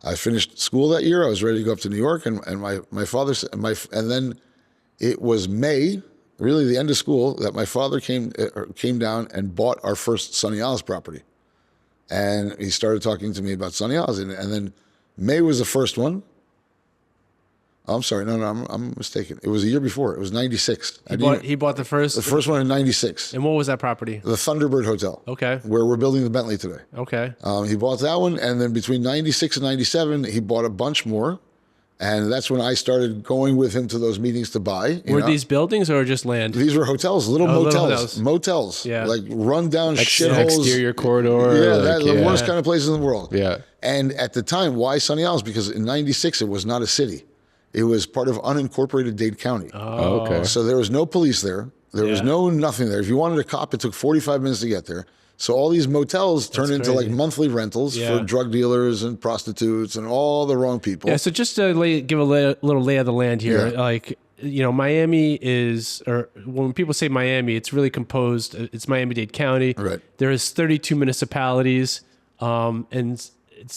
I finished school that year. I was ready to go up to New York, and my father and then it was May, really the end of school, that my father came down and bought our first Sunny Isles property, and he started talking to me about Sunny Isles, and then May was the first one. Oh, I'm sorry, no, I'm mistaken. It was a year before. It was '96. He bought the first. The first one in '96. And what was that property? The Thunderbird Hotel. Okay. Where we're building the Bentley today. Okay. He bought that one, and then between '96 and '97, he bought a bunch more, and that's when I started going with him to those meetings to buy. Were these buildings or just land? These were hotels, little motels, Yeah. like rundown shitholes. Exterior corridor. Yeah, like, the worst kind of places in the world. Yeah. And at the time, why Sunny Isles? Because in '96 it was not a city. It was part of unincorporated Dade County. Oh, okay. So there was no police there. There was nothing there. If you wanted a cop, it took 45 minutes to get there. So all these motels turned into like monthly rentals for drug dealers and prostitutes and all the wrong people. Yeah. So just to give a little lay of the land here, Yeah. like, Miami is, or when people say Miami, it's really composed. It's Miami-Dade County. Right. There is 32 municipalities, and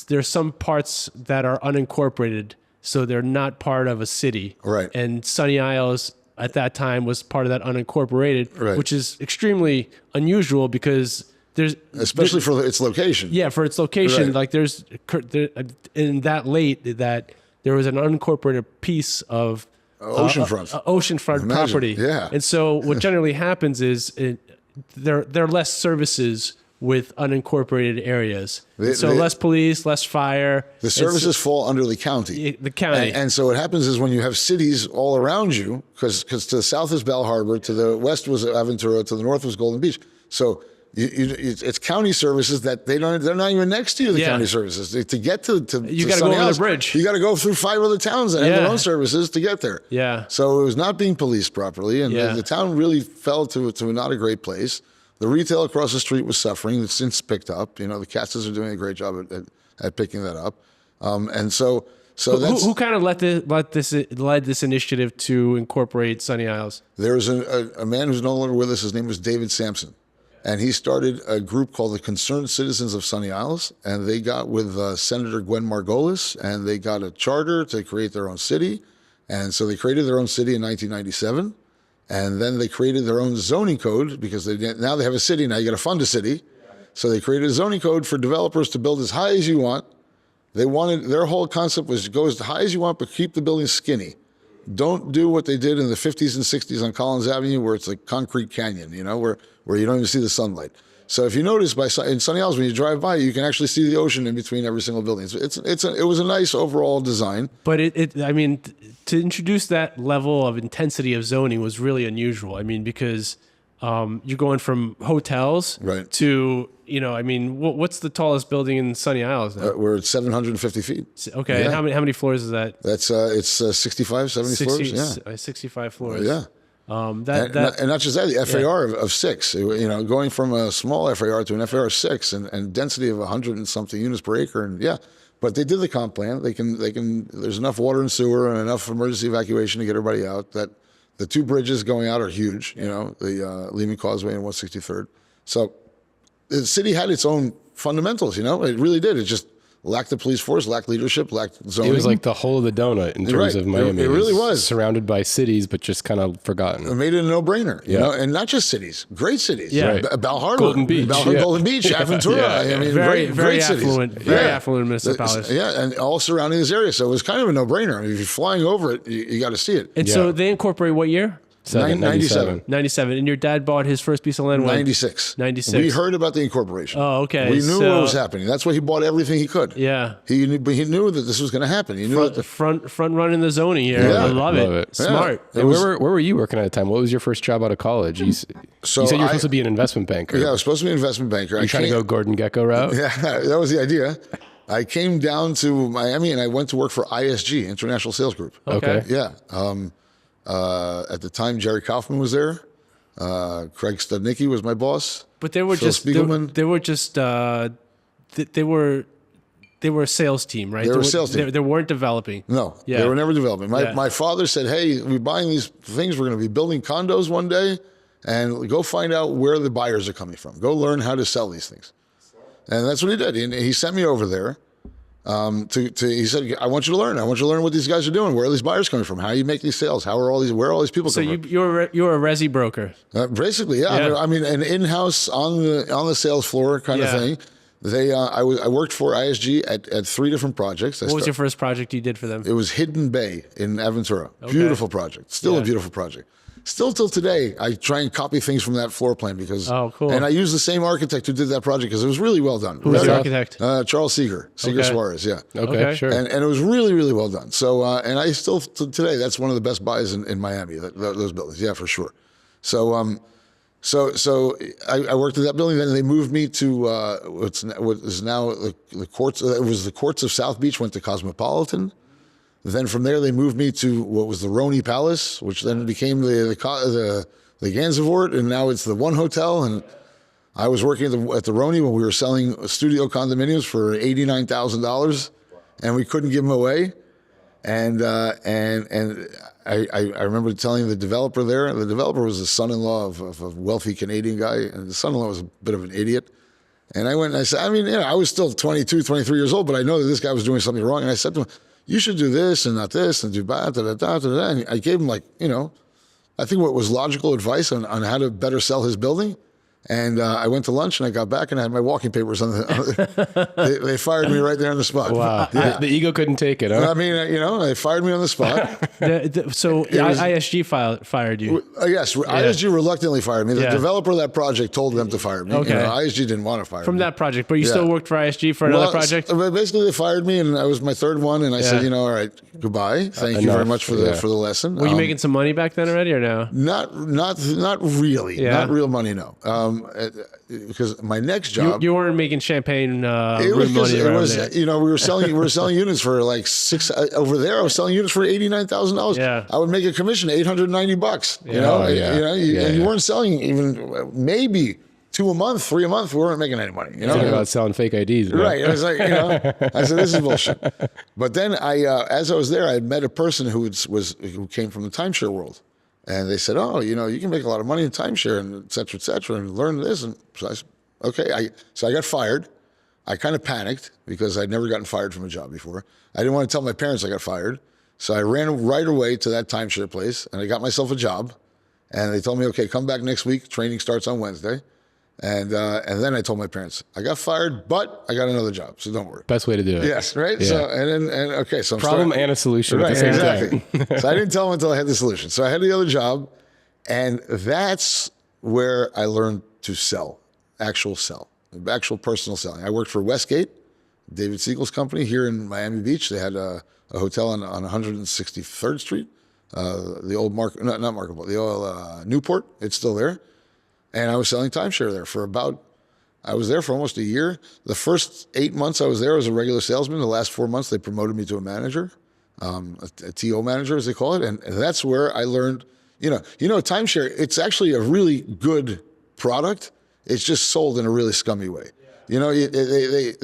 there's some parts that are unincorporated, so they're not part of a city. Right. And Sunny Isles at that time was part of that unincorporated, Right. which is extremely unusual because especially for its location. yeah, for its location, Right. like there, in that late that there was an unincorporated piece of Oceanfront. oceanfront Imagine, property. yeah. And so what generally happens is there are less services with unincorporated areas. So less police, less fire. The services fall under the county. The county. And so what happens is when you have cities all around you, because to the south is Bell Harbor, to the west was Aventura, to the north was Golden Beach. So it's county services that they're not even next to you, the Yeah. county services. To get to You got to go Sunny over Isles, the bridge. You got to go through 5 other towns that have their Yeah. own services to get there. Yeah. So it was not being policed properly, and Yeah. the town really fell to not a great place. The retail across the street was suffering. It's since picked up. You know, the Katzes are doing a great job at picking that up. And so that's... Who kind of led this initiative to incorporate Sunny Isles? There was a man who's no longer with us. His name was David Sampson. And he started a group called the Concerned Citizens of Sunny Isles. And they got with Senator Gwen Margolis, and they got a charter to create their own city. And so they created their own city in 1997. And then they created their own zoning code because now they have a city. Now you got to fund a city. So they created a zoning code for developers to build as high as you want. Their whole concept was go as high as you want, but keep the building skinny. Don't do what they did in the 50s and 60s on Collins Avenue, where it's a concrete canyon, you know, where you don't even see the sunlight. So if you notice in Sunny Isles, when you drive by, you can actually see the ocean in between every single building. So it was a nice overall design. But I mean, to introduce that level of intensity of zoning was really unusual. I mean, because you're going from hotels Right. to, you know, I mean, what's the tallest building in Sunny Isles now? We're at 750 feet. Okay, Yeah. and how many floors is that? That's it's 65, 70 floors. Yeah. 65 floors. Yeah. And not just that, the FAR of 6, you know, going from a small FAR to an FAR of 6 and density of 100 and something units per acre. And yeah, but they did the comp plan. They can, there's enough water and sewer and enough emergency evacuation to get everybody out. That the 2 bridges going out are huge, you know, the Lehman Causeway and 163rd. So the city had its own fundamentals, you know, it really did. It just lacked the police force, lacked leadership, lacked zoning. It was like the whole of the donut in terms Right. of Miami. It really was. Surrounded by cities, but just kind of forgotten. It made it a no-brainer, you Yeah. know, and not just cities, great cities. Yeah. Right. Bell Harbor, Golden Beach, yeah. Golden Beach, Aventura. Yeah. I mean, very great affluent, cities. very affluent municipalities. Yeah, and all surrounding this area. So it was kind of a no-brainer. I mean, if you're flying over it, you got to see it. And so they incorporate what year? 97. 97. And your dad bought his first piece of land when? 96. 96. We heard about the incorporation. Oh, okay. We knew So- what was happening. That's why he bought everything he could. Yeah. He knew that this was going to happen. He knew that Front running the zoning here. Yeah. I love Love it. it. Smart. Yeah. And where were you working at the time? What was your first job out of college? You said you were supposed to be an investment banker. Yeah, I was supposed to be an investment banker. You're trying to go Gordon Gekko route? Yeah, that was the idea. I came down to Miami and I went to work for ISG, International Sales Group. Okay. Yeah. At the time, Jerry Kaufman was there. Craig Studnicki was my boss. But they were Phil just Spiegelman. they were a sales team, right? They were a sales team. They weren't developing. No, Yeah. they were never developing. Yeah. My father said, "Hey, we're buying these things. We're going to be building condos one day, and go find out where the buyers are coming from. Go learn how to sell these things." And that's what he did. And he sent me over there. He said, "I want you to learn. I want you to learn what these guys are doing. Where are these buyers coming from? How you make these sales? Where are all these people So coming from?" you're a resi broker. Basically, yeah. Yeah. I mean, an in-house on the sales floor kind of Yeah. thing. I worked for ISG at 3 different projects. What was your first project you did for them? It was Hidden Bay in Aventura. Beautiful project. Still a beautiful project. Still till today, I try and copy things from that floor plan because. Oh, cool. And I use the same architect who did that project because it was really well done. Who was the architect? Charles Seeger Okay. Suarez. Yeah. Okay, sure. And it was really, really well done. So, and I still, today, that's one of the best buys in Miami, those buildings. Yeah, for sure. So, I worked at that building. Then they moved me to what is now the courts. It was the courts of South Beach. Went to Cosmopolitan. Then from there they moved me to what was the Roni Palace, which then became the Gansevoort, and now it's the One Hotel. And I was working at the Roni when we were selling studio condominiums for $89,000, and we couldn't give them away. And I remember telling the developer there. The developer was the son-in-law of a wealthy Canadian guy, and the son-in-law was a bit of an idiot. And I went and I said, I mean, I was still 22, 23 years old, but I know that this guy was doing something wrong. And I said to him, "You should do this and not this and do that, da, da, da, da, da." And I gave him I think what was logical advice on how to better sell his building. And I went to lunch and I got back and I had my walking papers on they fired me right there on the spot. Wow. The ego couldn't take it, huh? I mean, they fired me on the spot. So ISG fired you. Yes, ISG reluctantly fired me. The Yeah. developer of that project told them to fire me. Okay. ISG didn't want to fire From me. that project, but you still worked for ISG for another project? Basically, they fired me, and I was my third one. And I said, Yeah. all right, goodbye. Thank you very Enough. much for the lesson. Were you making some money back then already, or no? Not really. Yeah. Not real money, no. Because my next job, You weren't making champagne it room money it around was there. we were selling units for like over there. I was selling units for $89,000. Yeah. I would make a commission $890. You Yeah. know, Oh, yeah. and you weren't selling even maybe 2 a month, 3 a month. We weren't making any money. You know, Thinking about selling fake IDs. Man. right? I was like, I said this is bullshit. But then as I was there, I had met a person who came from the timeshare world. And they said, oh, you can make a lot of money in timeshare and et cetera, and learn this. And so I said, okay. So I got fired. I kind of panicked because I'd never gotten fired from a job before. I didn't want to tell my parents I got fired. So I ran right away to that timeshare place and I got myself a job. And they told me, okay, come back next week. Training starts on Wednesday. And then I told my parents, I got fired, but I got another job. So don't worry. Best way to do it. Yes, right? Yeah. So, okay, so I'm Problem starting, and a solution at right, the same exactly. time. So I didn't tell them until I had the solution. So I had the other job, and that's where I learned to sell, actual personal selling. I worked for Westgate, David Siegel's company here in Miami Beach. They had a hotel on 163rd Street, the old the old Newport. It's still there. And I was selling timeshare there I was there for almost a year. The first 8 months I was there as a regular salesman. The last 4 months, they promoted me to a manager, a TO manager, as they call it. And that's where I learned, timeshare, it's actually a really good product. It's just sold in a really scummy way. They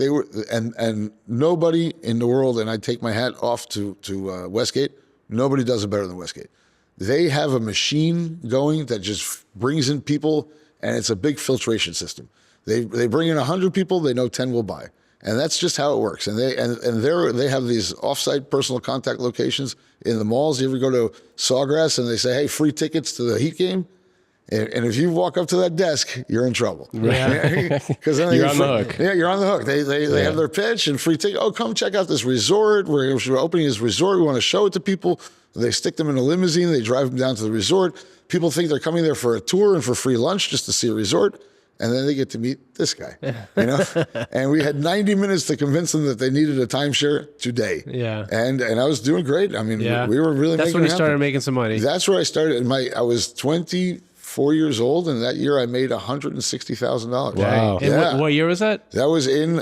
were, and nobody in the world, and I take my hat off to Westgate, nobody does it better than Westgate. They have a machine going that just brings in people, and it's a big filtration system. They bring in 100 people, they know 10 will buy. And that's just how it works. And they have these offsite personal contact locations in the malls. You ever go to Sawgrass and they say, hey, free tickets to the Heat game? And if you walk up to that desk, you're in trouble. Yeah. Because then You're on the hook. Yeah, you're on the hook. They have their pitch and free ticket. Oh, come check out this resort. We're opening this resort. We want to show it to people. They stick them in a limousine. They drive them down to the resort. People think they're coming there for a tour and for free lunch just to see a resort. And then they get to meet this guy, And we had 90 minutes to convince them that they needed a timeshare today. Yeah. And I was doing great. I mean, we were really That's making when it you started happen. making some money. That's where I started. I was 24 years old, and that year I made $160,000. Wow. And Yeah. what year was that? That was in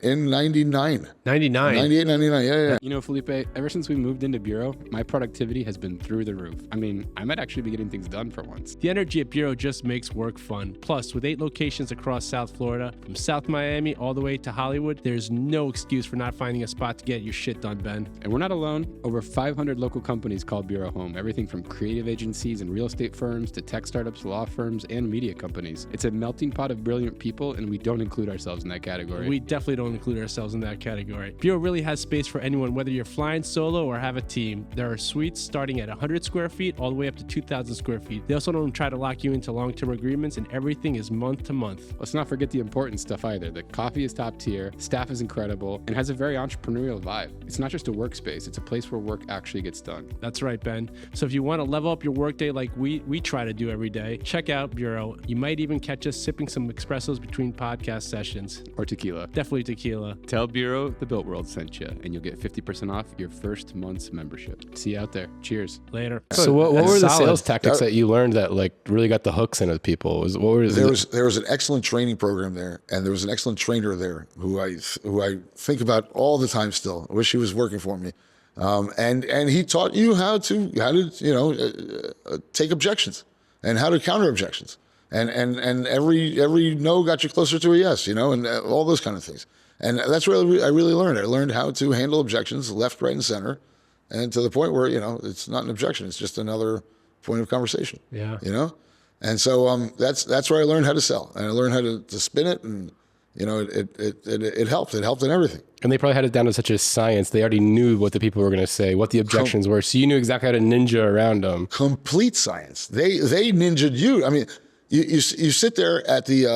99. 99. 98, 99, yeah. Felipe, ever since we moved into Bureau, my productivity has been through the roof. I mean, I might actually be getting things done for once. The energy at Bureau just makes work fun. Plus, with 8 locations across South Florida, from South Miami all the way to Hollywood, there's no excuse for not finding a spot to get your shit done, Ben. And we're not alone. Over 500 local companies call Bureau home. Everything from creative agencies and real estate firms to tech startups, law firms, and media companies. It's a melting pot of brilliant people, and we don't include ourselves in that category. We definitely don't include ourselves in that category. Bureau really has space for anyone, whether you're flying solo or have a team. There are suites starting at 100 square feet all the way up to 2,000 square feet. They also don't try to lock you into long-term agreements, and everything is month to month. Let's not forget the important stuff either. The coffee is top tier, staff is incredible, and has a very entrepreneurial vibe. It's not just a workspace, it's a place where work actually gets done. That's right, Ben. So if you want to level up your workday like we try to do every day, check out Bureau. You might even catch us sipping some espressos between podcast sessions. Or tequila. Definitely tequila. Tell Bureau the Built World sent you, and you'll get 50% off your first month's membership. See you out there. Cheers. Later. So what were the Solid. sales tactics that you learned that really got the hooks into people? There was an excellent training program there, and there was an excellent trainer there who I think about all the time still. I wish he was working for me. And he taught you how to take objections and how to counter objections. And every no got you closer to a yes, and all those kind of things. And that's where I really learned. I learned how to handle objections left, right, and center, and to the point where, it's not an objection. It's just another point of conversation. Yeah. And so that's where I learned how to sell. And I learned how to spin it and, it helped. It helped in everything. And they probably had it down to such a science. They already knew what the people were going to say, what the objections were. So you knew exactly how to ninja around them. Complete science. They ninja'd you. I mean, you sit there at the,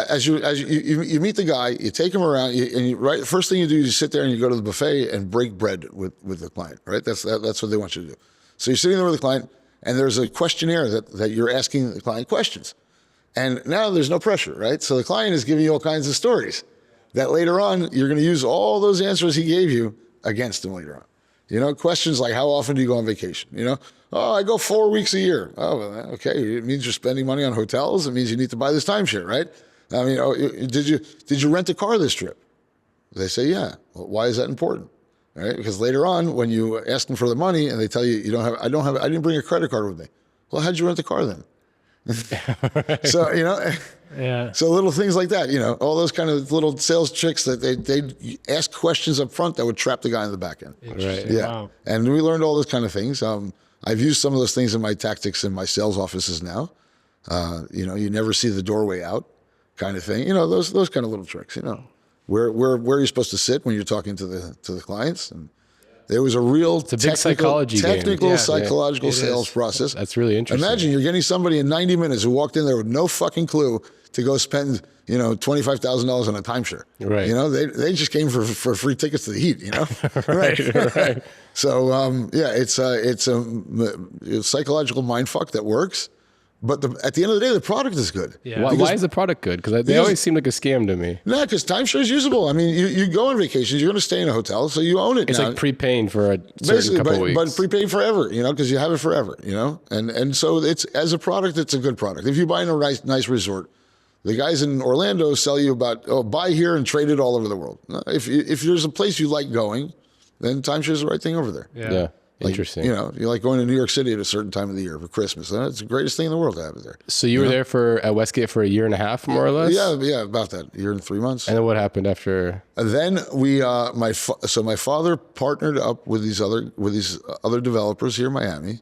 as you meet the guy, you take him around, right. The first thing you do is you sit there and you go to the buffet and break bread with the client, right? That's what they want you to do. So you're sitting there with the client, and there's a questionnaire that you're asking the client questions. And now there's no pressure, right? So the client is giving you all kinds of stories that later on, you're going to use all those answers he gave you against him later on. Questions like, how often do you go on vacation? Oh, I go 4 weeks a year. Oh, well, okay. It means you're spending money on hotels. It means you need to buy this timeshare, right? I mean, did you rent a car this trip? They say, yeah. Well, why is that important? Right? Because later on, when you ask them for the money and they tell you, I didn't bring a credit card with me. Well, how'd you rent the car then? So, Yeah. So little things like that, all those kind of little sales tricks that they'd ask questions up front that would trap the guy in the back end. Right. Yeah. Wow. And we learned all those kind of things. I've used some of those things in my tactics in my sales offices now. You never see the doorway out kind of thing. Those kind of little tricks, where you're supposed to sit when you're talking to the clients. And there was a real big psychology game. technical psychological sales process. That's really interesting. Imagine you're getting somebody in 90 minutes who walked in there with no fucking clue to go spend, $25,000 on a timeshare. Right. They just came for free tickets to the heat, Right. So, it's a psychological mindfuck that works. But at the end of the day, the product is good. Yeah. Why is the product good? Because they always seem like a scam to me. No, because timeshare is usable. I mean, you go on vacations, you're going to stay in a hotel, so you own it It's now. like prepaying for a certain couple of weeks. But prepaying forever, because you have it forever, And so it's, as a product, it's a good product. If you buy in a nice resort, the guys in Orlando sell you about, buy here and trade it all over the world. If there's a place you like going, then timeshare is the right thing over there. Yeah. Interesting. You like going to New York City at a certain time of the year for Christmas. It's the greatest thing in the world to have it there. So you were there at Westgate for a year and a half, more or less? Yeah, about that, a year and 3 months. And then what happened after? And then my father partnered up with these other developers here in Miami,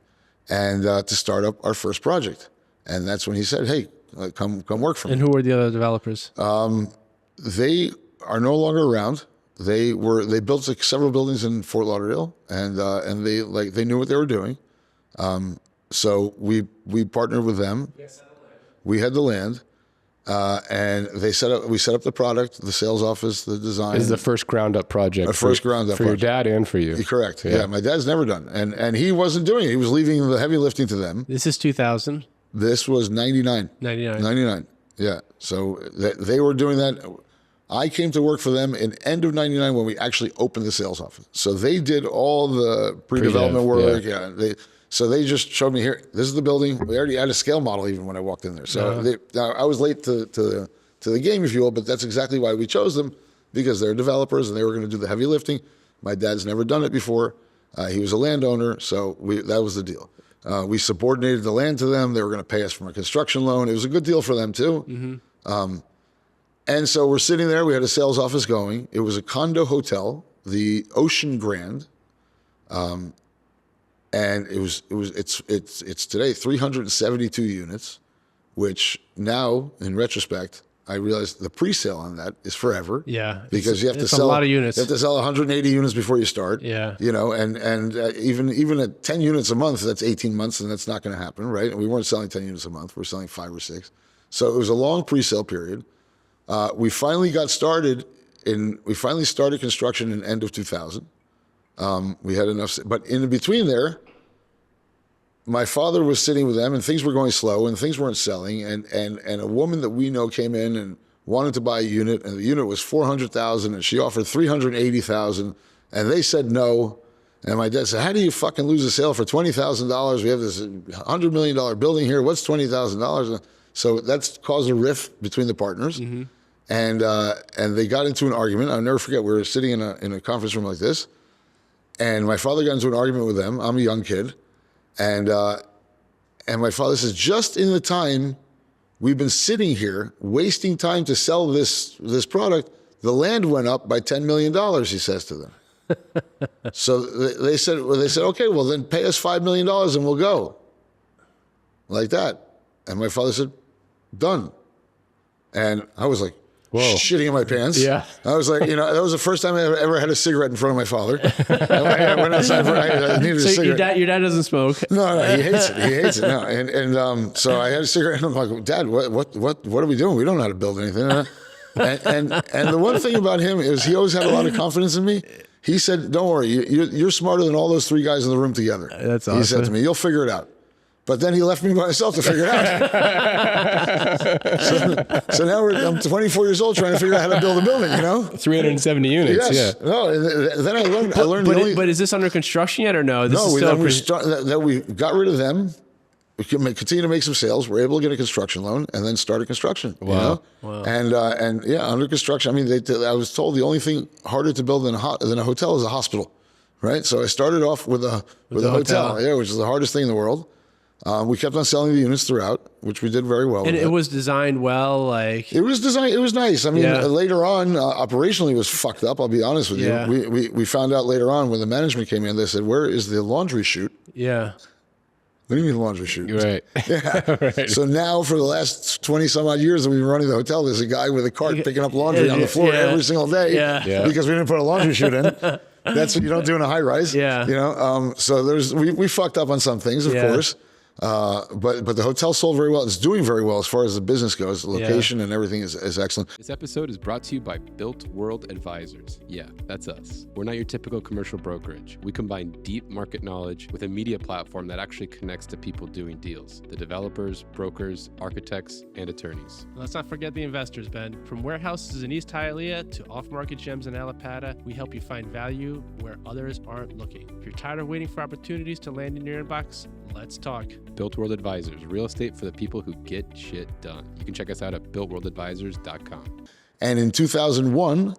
and to start up our first project. And that's when he said, "Hey, come work for me." And who were the other developers? They are no longer around. They built several buildings in Fort Lauderdale, and they knew what they were doing. So we partnered with them. We had the land, and we set up the product, the sales office, the design. This is the first ground up project. For your dad and for you. Correct. Yeah, my dad's never done, and he wasn't doing it. He was leaving the heavy lifting to them. This is 2000. This was 99. 99. Yeah. So they were doing that. I came to work for them in end of 99 when we actually opened the sales office. So they did all the pre-development work. Yeah. They just showed me, here, this is the building. We already had a scale model even when I walked in there. So I was late to the game, if you will, but that's exactly why we chose them, because they're developers and they were going to do the heavy lifting. My dad's never done it before. He was a landowner, so that was the deal. We subordinated the land to them. They were going to pay us from a construction loan. It was a good deal for them too. Mm-hmm. And so we're sitting there. We had a sales office going. It was a condo hotel, the Ocean Grand, and it's today 372 units, which now in retrospect I realize the pre-sale on that is forever. Yeah, because you have to sell a lot of units. You have to sell 180 units before you start. Yeah, and even at 10 units a month, that's 18 months, and that's not going to happen, right? And we weren't selling 10 units a month; we're selling 5 or 6. So it was a long pre-sale period. We finally got started started construction in end of 2000. We had enough, but in between there, my father was sitting with them, and things were going slow, and things weren't selling, and a woman that we know came in and wanted to buy a unit, and the unit was $400,000, and she offered $380,000, and they said no. And my dad said, "How do you fucking lose a sale for $20,000? We have this $100 million building here. What's $20,000?" So that's caused a rift between the partners, mm-hmm. and they got into an argument. I'll never forget. We were sitting in a conference room like this, and my father got into an argument with them. I'm a young kid. And my father says, just in the time we've been sitting here wasting time to sell this product, the land went up by $10 million, he says to them. So they said, okay, well then pay us $5 million and we'll go. Like that. And my father said, done. And I was like, Whoa. shitting in my pants. Yeah. I was like, that was the first time I ever had a cigarette in front of my father. I went outside I needed a So cigarette. your dad doesn't smoke. No, he hates it. He hates it. No, and so I had a cigarette, and I'm like, Dad, what are we doing? We don't know how to build anything. And the one thing about him is he always had a lot of confidence in me. He said, "Don't worry, you're smarter than all those three guys in the room together." That's He said to me, "You'll figure it out." But then he left me by myself to figure it out. so now I'm 24 years old trying to figure out how to build a building. 370 units. Yes. Yeah. No. And then I learned. But is this under construction yet or no? This No, is still we got rid of them. We continue to make some sales. We're able to get a construction loan and then start a construction. Wow. And yeah, under construction. I mean, I was told the only thing harder to build than a hotel is a hospital, right? So I started off with a hotel, yeah, which is the hardest thing in the world. We kept on selling the units throughout, which we did very well. And it was designed well, like it was designed. It was nice. I mean, later on, operationally, it was fucked up. I'll be honest with you. We found out later on when the management came in. They said, "Where is the laundry chute?" Yeah. What do you mean laundry chute? Right. Yeah. Right. So now for the last 20 some odd years that we've been running the hotel, there's a guy with a cart picking up laundry on the floor every single day because we didn't put a laundry chute in. That's what you don't do in a high rise. Yeah. So we fucked up on some things, of course. But the hotel sold very well. It's doing very well as far as the business goes. The location and everything is excellent. This episode is brought to you by Built World Advisors. Yeah, that's us. We're not your typical commercial brokerage. We combine deep market knowledge with a media platform that actually connects to people doing deals, the developers, brokers, architects, and attorneys. Let's not forget the investors, Ben. From warehouses in East Hialeah to off-market gems in Allapattah, we help you find value where others aren't looking. If you're tired of waiting for opportunities to land in your inbox, let's talk. Built World Advisors, real estate for the people who get shit done. You can check us out at builtworldadvisors.com. And in 2001,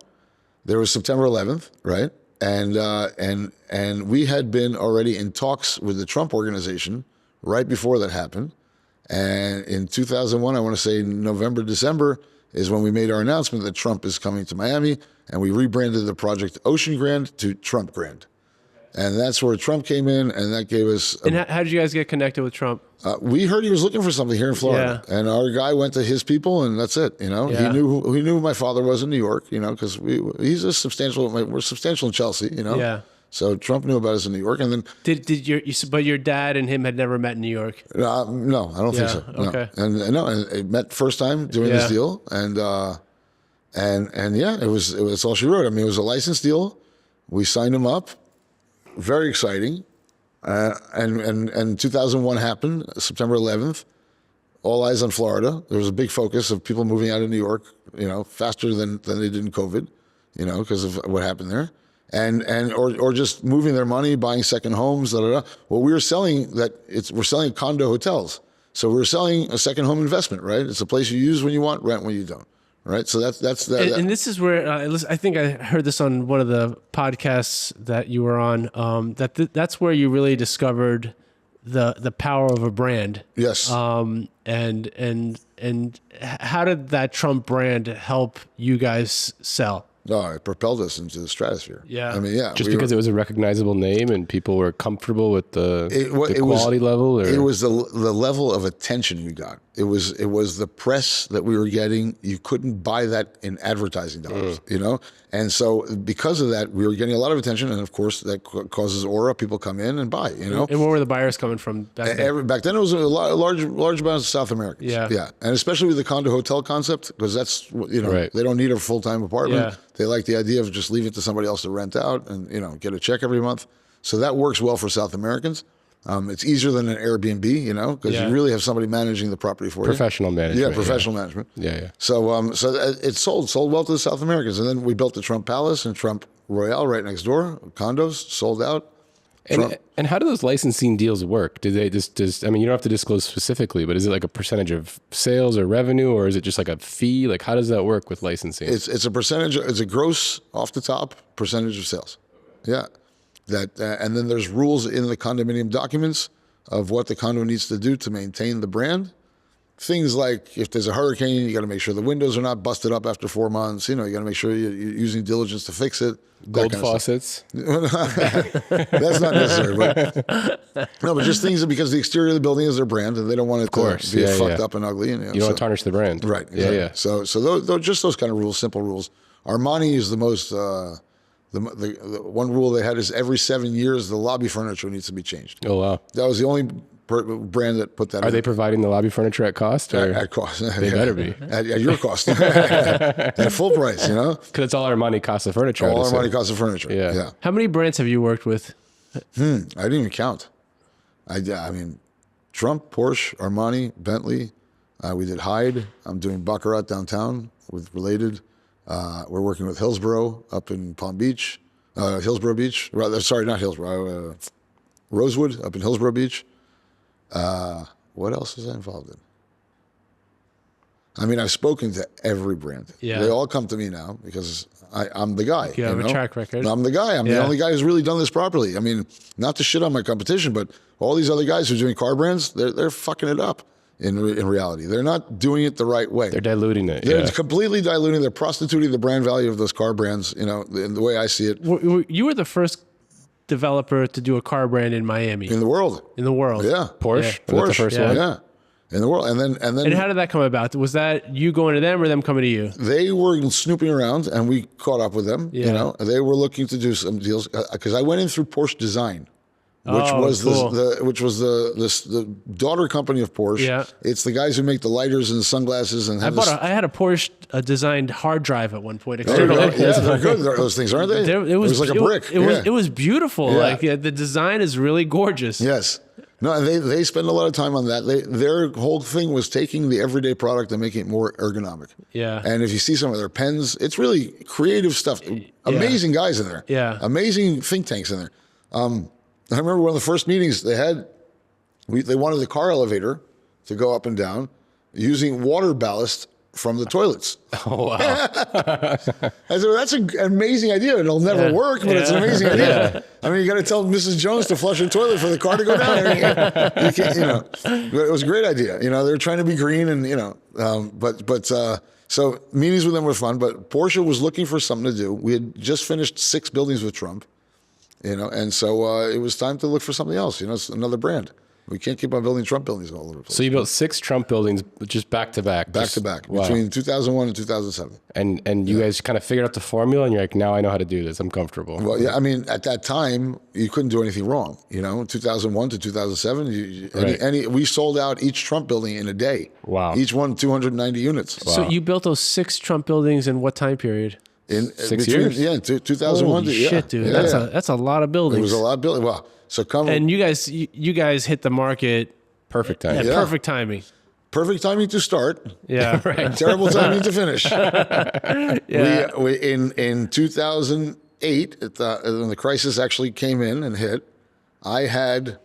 there was September 11th, right? And we had been already in talks with the Trump organization right before that happened. And in 2001, I want to say November, December, is when we made our announcement that Trump is coming to Miami, and we rebranded the project Ocean Grand to Trump Grand. And that's where Trump came in, and that gave us... And how did you guys get connected with Trump? We heard he was looking for something here in Florida, and our guy went to his people, and that's it. He knew who my father was in New York, because we're substantial in Chelsea, Yeah. So Trump knew about us in New York, and then but your dad and him had never met in New York? No, I don't think so. No. Okay. And met first time doing this deal, and yeah, it was all she wrote. I mean, it was a licensed deal. We signed him up. Very exciting. And 2001 happened, September 11th. All eyes on Florida. There was a big focus of people moving out of New York, faster than they did in COVID, because of what happened there. Or just moving their money, buying second homes, Well, we were selling we're selling condo hotels. So we're selling a second home investment, right? It's a place you use when you want, rent when you don't. Right, so that's that. And this is where I think I heard this on one of the podcasts that you were on. That's where you really discovered the power of a brand. Yes. And how did that Trump brand help you guys sell? No, it propelled us into the stratosphere. Yeah. I mean, yeah. Just because it was a recognizable name and people were comfortable with the quality level? Or? It was the level of attention we got. It was the press that we were getting. You couldn't buy that in advertising dollars, And so because of that, we were getting a lot of attention. And of course, that causes aura. People come in and buy, And where were the buyers coming from back then? Back then, it was a large amount of South Americans. Yeah. And especially with the condo hotel concept, because that's, Right. They don't need a full-time apartment. Yeah. They like the idea of just leaving it to somebody else to rent out and, get a check every month. So that works well for South Americans. It's easier than an Airbnb, because you really have somebody managing the property for you. Professional management. Yeah, professional management. Yeah. So it sold well to the South Americans. And then we built the Trump Palace and Trump Royale right next door. Condos sold out. And how do those licensing deals work? Do they just I mean, you don't have to disclose specifically, but is it like a percentage of sales or revenue, or is it just like a fee? Like, how does that work with licensing? It's a percentage. It's a gross off the top percentage of sales. Yeah. And then there's rules in the condominium documents of what the condo needs to do to maintain the brand. things like if there's a hurricane, you got to make sure the windows are not busted up after 4 months. You know, you got to make sure you're using diligence to fix it. Gold faucets. That's not necessary, but just things that because the exterior of the building is their brand, and they don't want it to be fucked up and ugly. And, you don't want to tarnish the brand, right? Exactly. Yeah. So those just those kind of rules, simple rules. Armani is the most. The one rule they had is every 7 years the lobby furniture needs to be changed. Oh wow, that was the only brand that put that. Are they providing the lobby furniture at cost? Or? At cost. They better be. At your cost. At full price, you know? Because it's all Armani cost of furniture. All Armani cost of furniture. Yeah. How many brands have you worked with? I didn't even count. I mean, Trump, Porsche, Armani, Bentley. We did Hyde. I'm doing Baccarat downtown with Related. We're working with Hillsborough up in Palm Beach. Hillsborough Beach. Sorry, not Hillsborough. Rosewood up in Hillsborough Beach. What else was I involved in? I mean, I've spoken to every brand. Yeah. They all come to me now because I'm the guy. You have a track record. I'm the guy. I'm the only guy who's really done this properly. I mean, not to shit on my competition, but all these other guys who are doing car brands, they're fucking it up in reality. They're not doing it the right way. They're diluting it. They're completely diluting. They're prostituting the brand value of those car brands, you know, in the way I see it. You were the first developer to do a car brand in Miami. In the world. In the world. Yeah. Porsche. Porsche. Was that the first one? Yeah. In the world. And then And how did that come about? Was that you going to them or them coming to you? they were snooping around and we caught up with them. Yeah. You know, they were looking to do some deals because I went in through Porsche Design, which was cool. the daughter company of Porsche. Yeah. It's the guys who make the lighters and the sunglasses and have I had a Porsche designed hard drive at one point. There you go. External. Yeah, they're good. Those things, aren't they? It was like a brick. It was beautiful. Yeah. Like the design is really gorgeous. Yes. No, and they spend a lot of time on that. Their whole thing was taking the everyday product and making it more ergonomic. Yeah. And if you see some of their pens, it's really creative stuff. Amazing guys in there. Yeah. Amazing think tanks in there. I remember one of the first meetings they had, they wanted the car elevator to go up and down using water ballast from the toilets. Oh, wow. I said, well, that's an amazing idea. It'll never work, but it's an amazing idea. I mean, you got to tell Mrs. Jones to flush her toilet for the car to go down. You can't, you know, but it was a great idea. You know, they were trying to be green and, you know, so meetings with them were fun, but Porsche was looking for something to do. We had just finished 6 buildings with Trump, you know, and so it was time to look for something else, you know, another brand. We can't keep on building Trump buildings all over the place. So you built 6 Trump buildings just back to back. Wow. Between 2001 and 2007. And you guys kind of figured out the formula and you're like, now I know how to do this. I'm comfortable. Well, yeah, I mean, at that time, you couldn't do anything wrong. You know, 2001 to 2007, we sold out each Trump building in a day. Wow. Each one 290 units. So you built those 6 Trump buildings in what time period? In 6 years? Yeah, 2001 Holy to shit, dude. Yeah, That's a lot of buildings. It was a lot of building. Well, so And you guys hit the market Perfect time. at perfect timing. perfect timing to start. Yeah, right. Terrible timing to finish. We in 2008, when the crisis actually came in and hit, I had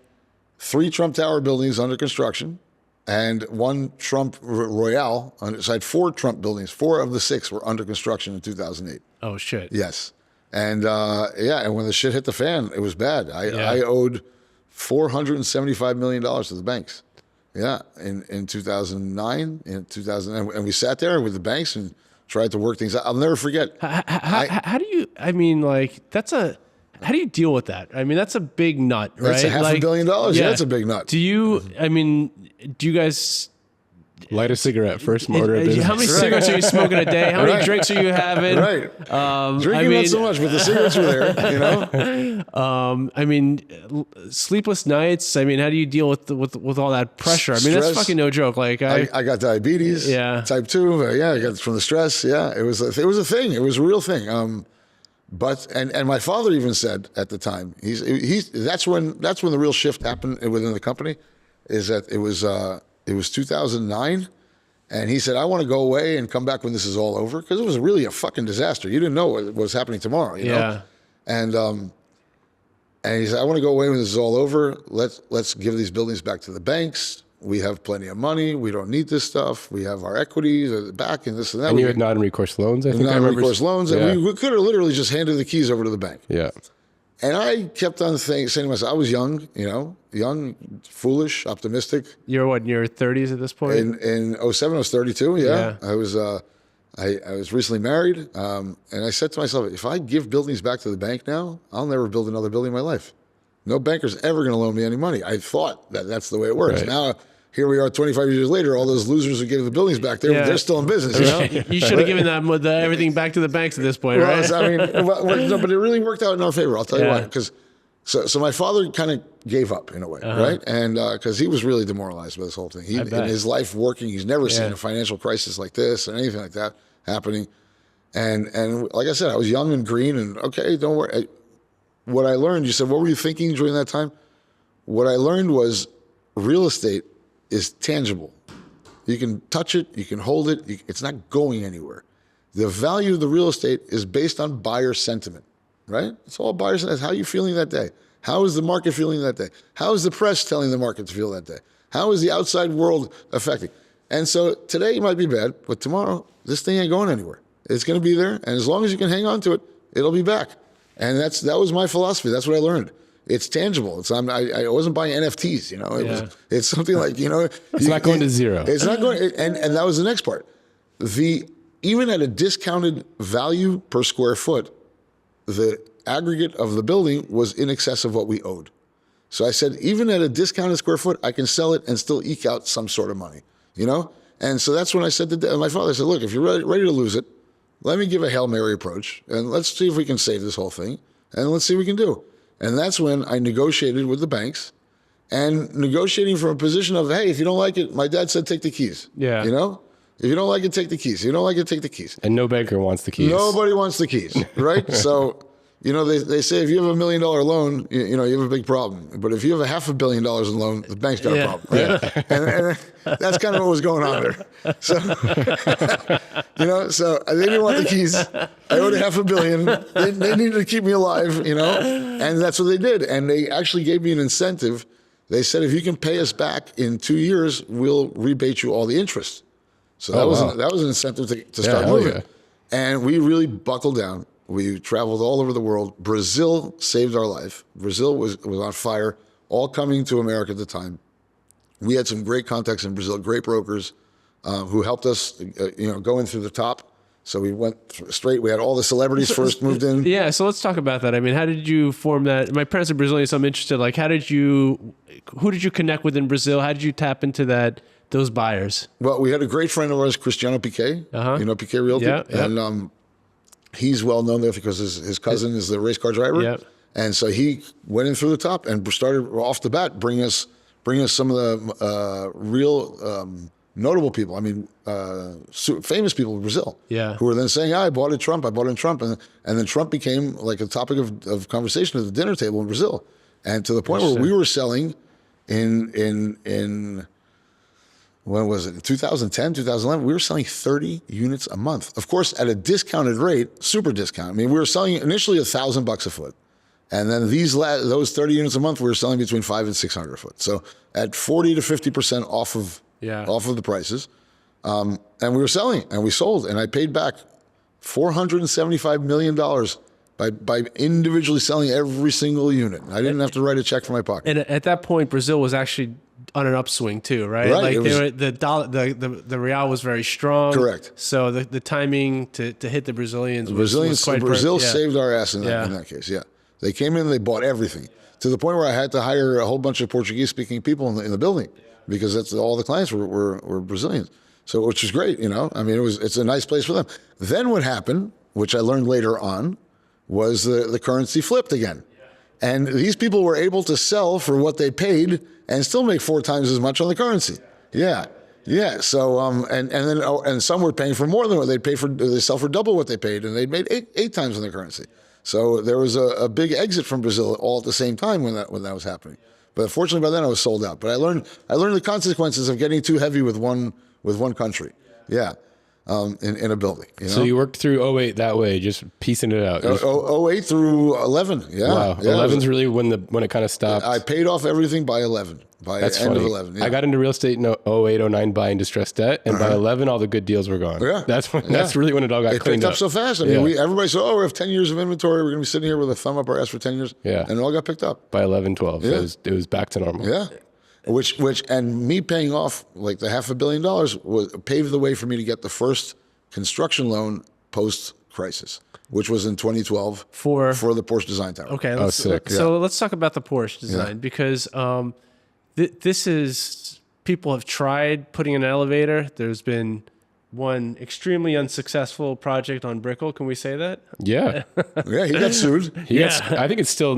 3 Trump Tower buildings under construction and 1 Trump Royale. So I had 4 Trump buildings. 4 of the 6 were under construction in 2008. Oh shit. Yes. And and when the shit hit the fan, it was bad. I owed $475 million to the banks. Yeah, in 2009, in 2000, and we sat there with the banks and tried to work things out. I'll never forget. How do you? I mean, like how do you deal with that? I mean, that's a big nut, right? That's $500 million. Yeah, that's a big nut. Do you? I mean, do you guys? Light a cigarette first order of business. How many cigarettes are you smoking a day? How many drinks are you having? Right. Drinking not so much, but the cigarettes were there, you know? I mean, sleepless nights. I mean, how do you deal with all that pressure? I mean, that's fucking no joke. Like I got diabetes, type 2. I got it from the stress. Yeah, it was a thing. It was a real thing. But my father even said at the time, that's when the real shift happened within the company, is that it was 2009, and he said, I want to go away and come back when this is all over, because it was really a fucking disaster. You didn't know what was happening tomorrow, you know? And he said, I want to go away when this is all over. Let's give these buildings back to the banks. We have plenty of money. We don't need this stuff. We have our equities back and this and that. And you had non-recourse loans, I think I remember. Non-recourse loans, and we could have literally just handed the keys over to the bank. Yeah. And I kept on saying to myself, I was young, young, foolish, optimistic. You're what, in your 30s at this point? In 07, I was 32. Yeah. I was recently married. And I said to myself, if I give buildings back to the bank now, I'll never build another building in my life. No banker's ever going to loan me any money. I thought that that's the way it works. Right. Now, here we are 25 years later, all those losers who gave the buildings back, they're still in business. You should have given everything back to the banks at this point, right? No, but it really worked out in our favor. I'll tell you why. Because so my father kind of gave up in a way, right? And because he was really demoralized by this whole thing. In his life working, he's never seen a financial crisis like this or anything like that happening. And like I said, I was young and green and okay, don't worry. What I learned, you said, what were you thinking during that time? What I learned was real estate is tangible. You can touch it, you can hold it, it's not going anywhere. The value of the real estate is based on buyer sentiment, right? It's all buyer sentiment. How are you feeling that day? How is the market feeling that day? How is the press telling the market to feel that day? How is the outside world affecting? And so today might be bad, but tomorrow, this thing ain't going anywhere. It's gonna be there, and as long as you can hang on to it, it'll be back. And that was my philosophy. That's what I learned. It's tangible. I wasn't buying NFTs, it's something like, It's not going to zero. It's not going, and that was the next part. Even at a discounted value per square foot, the aggregate of the building was in excess of what we owed. So I said, even at a discounted square foot, I can sell it and still eke out some sort of money, And so that's when I said to my father, I said, look, if you're ready to lose it, let me give a Hail Mary approach, and let's see if we can save this whole thing, and let's see what we can do. And that's when I negotiated with the banks, and negotiating from a position of, hey, if you don't like it, my dad said take the keys. Yeah. If you don't like it, take the keys. If you don't like it, take the keys. And no banker wants the keys. Nobody wants the keys, right? So, they say if you have $1 million loan, you have a big problem. But if you have $500 million in loan, the bank's got a problem, right? Yeah. And that's kind of what was going on there. So, so they didn't want the keys. I owed $500 million. They needed to keep me alive, and that's what they did. And they actually gave me an incentive. They said, if you can pay us back in 2 years, we'll rebate you all the interest. So that was an incentive to start moving. Yeah. And we really buckled down. We traveled all over the world. Brazil saved our life. Brazil was on fire, all coming to America at the time. We had some great contacts in Brazil, great brokers who helped us, going through the top. So we went straight. We had all the celebrities first moved in. Yeah, so let's talk about that. I mean, how did you form that? My parents are Brazilian, so I'm interested. Like, who did you connect with in Brazil? How did you tap into those buyers? Well, we had a great friend of ours, Cristiano Piquet, Piquet Realty. Yeah. And he's well known there because his cousin is the race car driver. Yep. And so he went in through the top and started off the bat, bring us some of the real notable people. I mean, famous people in Brazil. Yeah. Who were then saying, I bought in Trump. And then Trump became like a topic of conversation at the dinner table in Brazil. And to the point where we were selling in when was it? In 2010, 2011, we were selling 30 units a month. Of course, at a discounted rate, super discount. I mean, we were selling initially $1,000 a foot. And then those 30 units a month, we were selling between $500 and $600 a foot. So at 40 to 50% off of the prices. And we were selling and we sold. And I paid back $475 million by individually selling every single unit. I didn't have to write a check from my pocket. And at that point, Brazil was actually on an upswing too, right? Right. Like the real was very strong. Correct. So the timing to hit the Brazilians was quite Brazil saved our ass in that case. Yeah. They came in and they bought everything to the point where I had to hire a whole bunch of Portuguese speaking people in the building because that's all the clients were Brazilians. So, which is great, I mean, it's a nice place for them. Then what happened, which I learned later on, was the currency flipped again. And these people were able to sell for what they paid and still make 4 times as much on the currency. Yeah. So, and some were paying for more than what they'd pay for. They sell for double what they paid, and they'd made eight times on the currency. So there was a big exit from Brazil all at the same time when that was happening. But fortunately, by then I was sold out. But I learned the consequences of getting too heavy with one country. Yeah. in a building. You know? So you worked through '08 that way, just piecing it out. Just, 08 through 11. Yeah. wow. Yeah, 11's really when it kind of stopped. I paid off everything by 11. By That's end funny. of 11. Yeah. I got into real estate in 08, 09 buying distressed debt. And by 11, all the good deals were gone. Yeah. That's really when it all got It cleaned picked up up. so fast. I mean, Yeah. everybody said, "Oh, we have 10 years of inventory. We're going to be sitting here with a thumb up our ass for 10 years." Yeah. And it all got picked up. By 11, 12, Yeah. it was back to normal. Yeah. And me paying off like the $500 million was paved the way for me to get the first construction loan post crisis, which was in 2012 For the Porsche Design Tower. Okay, sick. So let's talk about the Porsche design because this is people have tried putting in an elevator. There's been one extremely unsuccessful project on Brickell. Can we say that? Yeah. Yeah, he got sued. I think it's still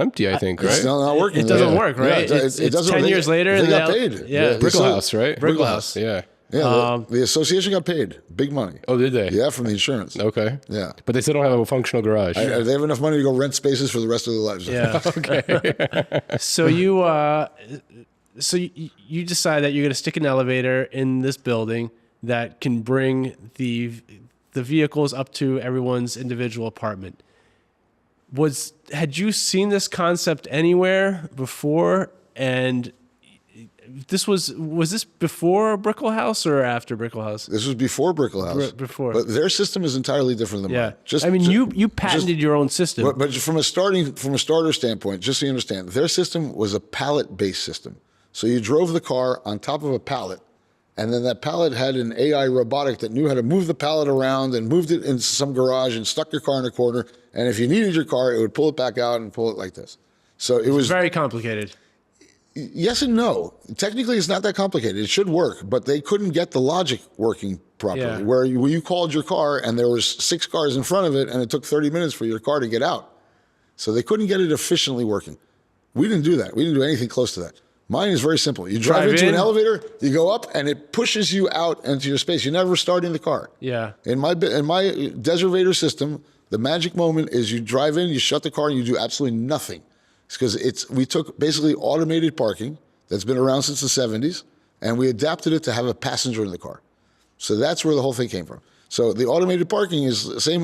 empty, I think, right? It's still not working. It doesn't work, right? Yeah, It's doesn't 10 work. years later. They and got now- paid. Yeah. Brickell House, right? Brickell House. Yeah. Yeah, the association got paid big money. Oh, did they? Yeah, from the insurance. Okay. Yeah. But they still don't have a functional garage. They have enough money to go rent spaces for the rest of their lives. Yeah. Okay. So you decide that you're going to stick an elevator in this building that can bring the vehicles up to everyone's individual apartment. Had you seen this concept anywhere before? And was this before Brickell House or after Brickell House? This was before Brickell House. Before. But their system is entirely different than Yeah. mine. You patented your own system. But from a starter standpoint, just so you understand, their system was a pallet-based system. So you drove the car on top of a pallet, and then that pallet had an AI robotic that knew how to move the pallet around and moved it into some garage and stuck your car in a corner. And if you needed your car, it would pull it back out and pull it like this. So it was very complicated. yes and no. Technically, it's not that complicated. It should work, but they couldn't get the logic working properly. Yeah. Where you called your car and there was 6 cars in front of it, and it took 30 minutes for your car to get out. So they couldn't get it efficiently working. We didn't do that. We didn't do anything close to that. Mine is very simple. You drive into an elevator, you go up, and it pushes you out into your space. You're never starting the car. Yeah. In my Dezervator system, the magic moment is you drive in, you shut the car, and you do absolutely nothing. It's because we took basically automated parking that's been around since the 70s, and we adapted it to have a passenger in the car. So that's where the whole thing came from. So the automated parking is the same,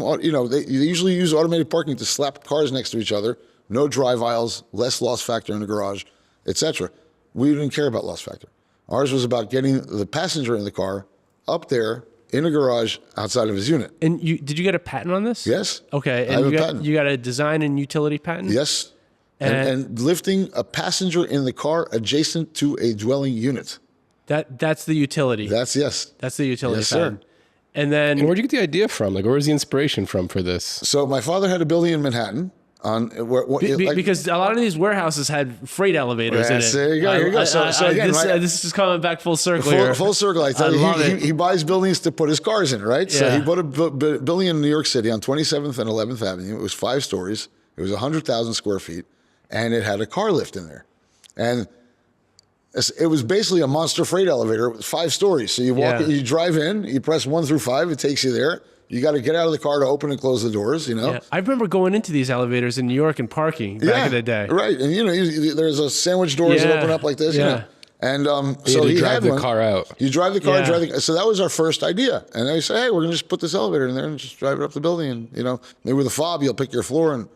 they usually use automated parking to slap cars next to each other, no drive aisles, less loss factor in the garage, etc. We didn't care about loss factor. Ours was about getting the passenger in the car up there in a garage outside of his unit. And did you get a patent on this? Yes. Okay. I have And a patent. you got a design and utility patent? Yes. And lifting a passenger in the car adjacent to a dwelling unit. That's the utility. That's the utility Yes, sir. patent. And then And where'd you get the idea from? Like, where was the inspiration from for this? So my father had a building in Manhattan because a lot of these warehouses had freight elevators in it. There you go. Here you go. So again, this is coming back full circle here. full circle. I tell you, he buys buildings to put his cars in, right? So Yeah. he bought a building in New York City on 27th and 11th Avenue. It was 5 stories. It was 100,000 square feet, and it had a car lift in there. And it was basically a monster freight elevator. It was 5 stories. So you you drive in, you press 1 through 5, it takes you there. You got to get out of the car to open and close the doors, Yeah. I remember going into these elevators in New York and parking back in the day. Right. And, there's a sandwich doors that open up like this, And so you he drive had the one. car out. You drive the car, Yeah. so that was our first idea. And they say, hey, we're going to just put this elevator in there and just drive it up the building. And, maybe with a fob, you'll pick your floor. And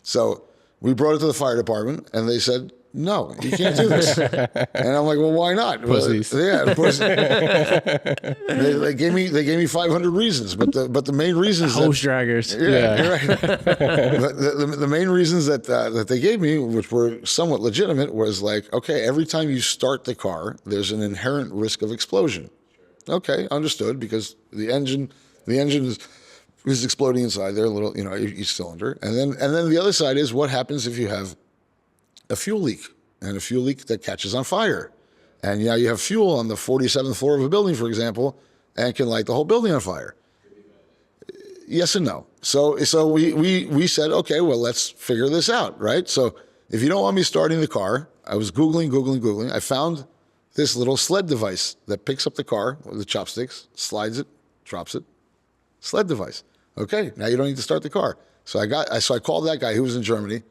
so we brought it to the fire department, and they said, no, you can't do this. And I'm like, well, why not? Pussies. Pussies. they gave me 500 reasons, but the main reasons Hose draggers. Yeah. You're right. But the main reasons that they gave me, which were somewhat legitimate, was like, okay, every time you start the car, there's an inherent risk of explosion. Okay, understood, because the engine is exploding inside there, a little, each cylinder, and then the other side is what happens if you have a fuel leak, and a fuel leak that catches on fire. And you have fuel on the 47th floor of a building, for example, and can light the whole building on fire. Yes and no. So we said, okay, well, let's figure this out, right? So if you don't want me starting the car, I was Googling. I found this little sled device that picks up the car with the chopsticks, slides it, drops it. Sled device. Okay, now you don't need to start the car. So I called that guy who was in Germany,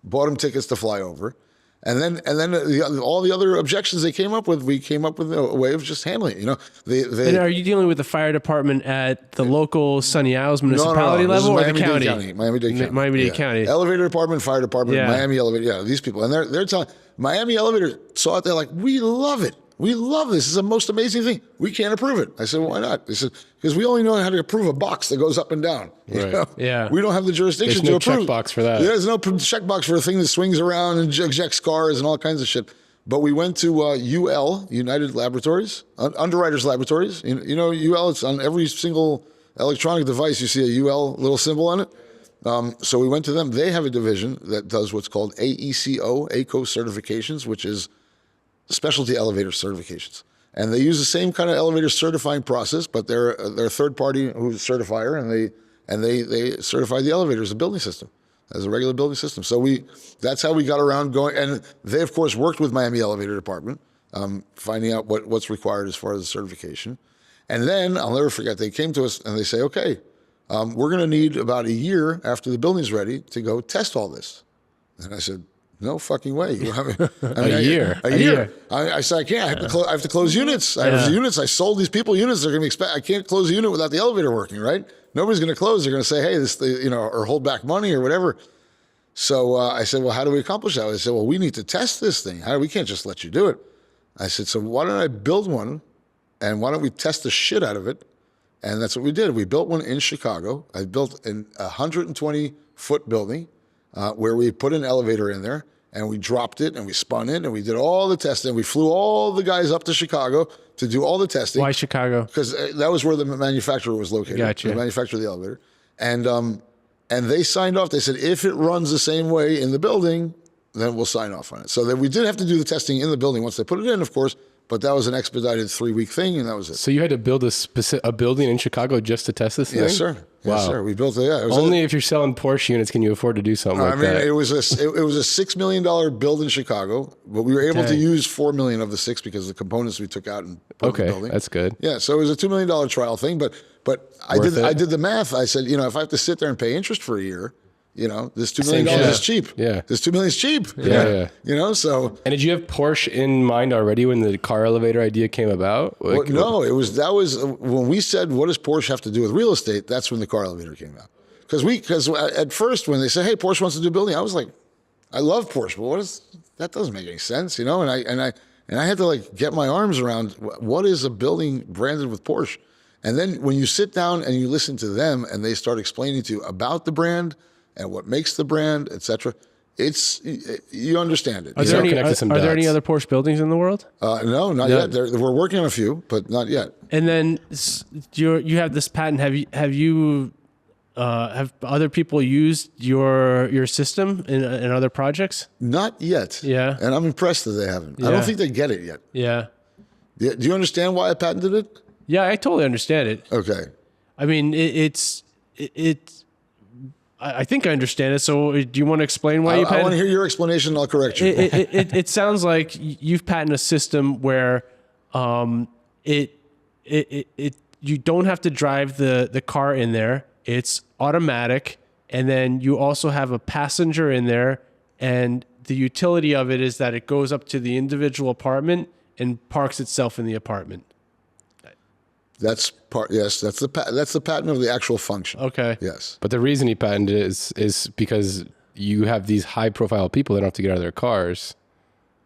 bought him tickets to fly over, And then all the other objections they came up with, we came up with a way of just handling it. You know, And are you dealing with the fire department at the local Sunny Isles municipality This is level or the Miami-Dade county? Miami-Dade County. Miami-Dade Yeah. County. Elevator department, fire department, Yeah. Miami elevator. Yeah, these people. And they're telling Miami elevator saw it. They're like, we love it. We love this. It's the most amazing thing. We can't approve it. I said, well, why not? They said, because we only know how to approve a box that goes up and down. You Right. know? Yeah. We don't have the jurisdiction There's to no approve. checkbox for that. There's no checkbox for a thing that swings around and ejects cars and all kinds of shit. But we went to UL, United Laboratories, Underwriters Laboratories. You know UL, it's on every single electronic device. You see a UL little symbol on it. So we went to them. They have a division that does what's called AECO certifications, which is specialty elevator certifications. And they use the same kind of elevator certifying process, but they're a third party who's a certifier, and they certify the elevators, the building system, as a regular building system. So that's how we got around going. And they, of course, worked with Miami Elevator Department, finding out what's required as far as the certification. And then, I'll never forget, they came to us and they say, okay, we're going to need about a year after the building's ready to go test all this. And I said, no fucking way. You know, A year. A year. I said, I can't. I have to close units. I have units. I sold these people units. They're going to I can't close a unit without the elevator working, right? Nobody's going to close. They're going to say, hey, this, you know, or hold back money or whatever. So I said, well, how do we accomplish that? I said, well, we need to test this thing. We can't just let you do it. I said, so why don't I build one, and why don't we test the shit out of it? And that's what we did. We built one in Chicago. I built a 120-foot building where we put an elevator in there, and we dropped it, and we spun it, and we did all the testing. We flew all the guys up to Chicago to do all the testing. Why Chicago? Because that was where the manufacturer was located. Gotcha. The manufacturer of the elevator. And they signed off. They said, if it runs the same way in the building, then we'll sign off on it. So then we did have to do the testing in the building once they put it in, of course, but that was an expedited 3-week thing, and that was it. So you had to build a building in Chicago just to test this thing? Yes, sir. Wow. Yes, sir. We built it. Yeah, it was Only if you're selling Porsche units can you afford to do something like that. it was a $6 million build in Chicago, but we were able to use $4 million of the 6 because the components we took out and put in the building. That's good. Yeah, so it was a $2 million trial thing, but I did the math. I said, you know, if I have to sit there and pay interest for a year, you know, this $2 million is cheap. Yeah. This $2 million is cheap. Yeah. You know, so. And did you have Porsche in mind already when the car elevator idea came about? Like, No, that was when we said, what does Porsche have to do with real estate? That's when the car elevator came out. Because at first when they said, hey, Porsche wants to do a building, I was like, I love Porsche, but that doesn't make any sense, you know? And I had to like get my arms around what is a building branded with Porsche. And then when you sit down and you listen to them and they start explaining to you about the brand and what makes the brand, etc., you understand it. Are there any other Porsche buildings in the world? No, not yet. We're working on a few, but not yet. And then you have this patent. Have other people used your system in other projects? Not yet. Yeah. And I'm impressed that they haven't. I Yeah. don't think they get it yet. Yeah. Do you understand why I patented it? Yeah, I totally understand it. Okay. I mean, I think I understand it. So, do you want to explain why you patented? I want to hear your explanation, and I'll correct you. It sounds like you've patented a system where you don't have to drive the car in there. It's automatic, and then you also have a passenger in there, and the utility of it is that it goes up to the individual apartment and parks itself in the apartment. That's part. Yes, that's the patent of the actual function. Okay. Yes. But the reason he patented it is because you have these high profile people that don't have to get out of their cars.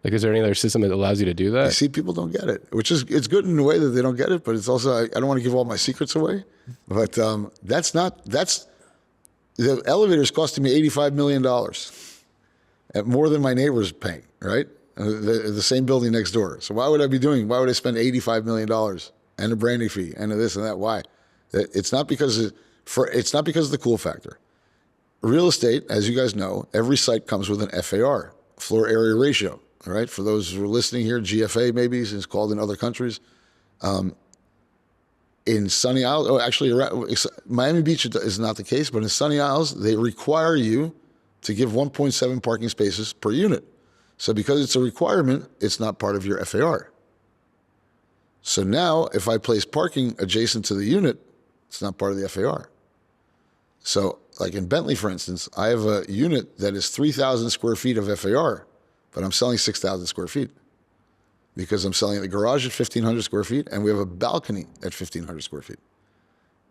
Like, is there any other system that allows you to do that? You see, people don't get it, which is it's good in a way that they don't get it, but it's also I don't want to give all my secrets away. But the elevator is costing me $85 million, at more than my neighbor's paying. Right, the same building next door. So why would I spend $85 million and a branding fee and a this and that? Why? It's not because of the cool factor. Real estate, as you guys know, every site comes with an FAR, floor area ratio. All right, for those who are listening here, GFA maybe is called in other countries. In Sunny Isles, Miami Beach is not the case, but in Sunny Isles, they require you to give 1.7 parking spaces per unit. So because it's a requirement, it's not part of your FAR. So now, if I place parking adjacent to the unit, it's not part of the FAR. So like in Bentley, for instance, I have a unit that is 3,000 square feet of FAR, but I'm selling 6,000 square feet because I'm selling the garage at 1,500 square feet, and we have a balcony at 1,500 square feet.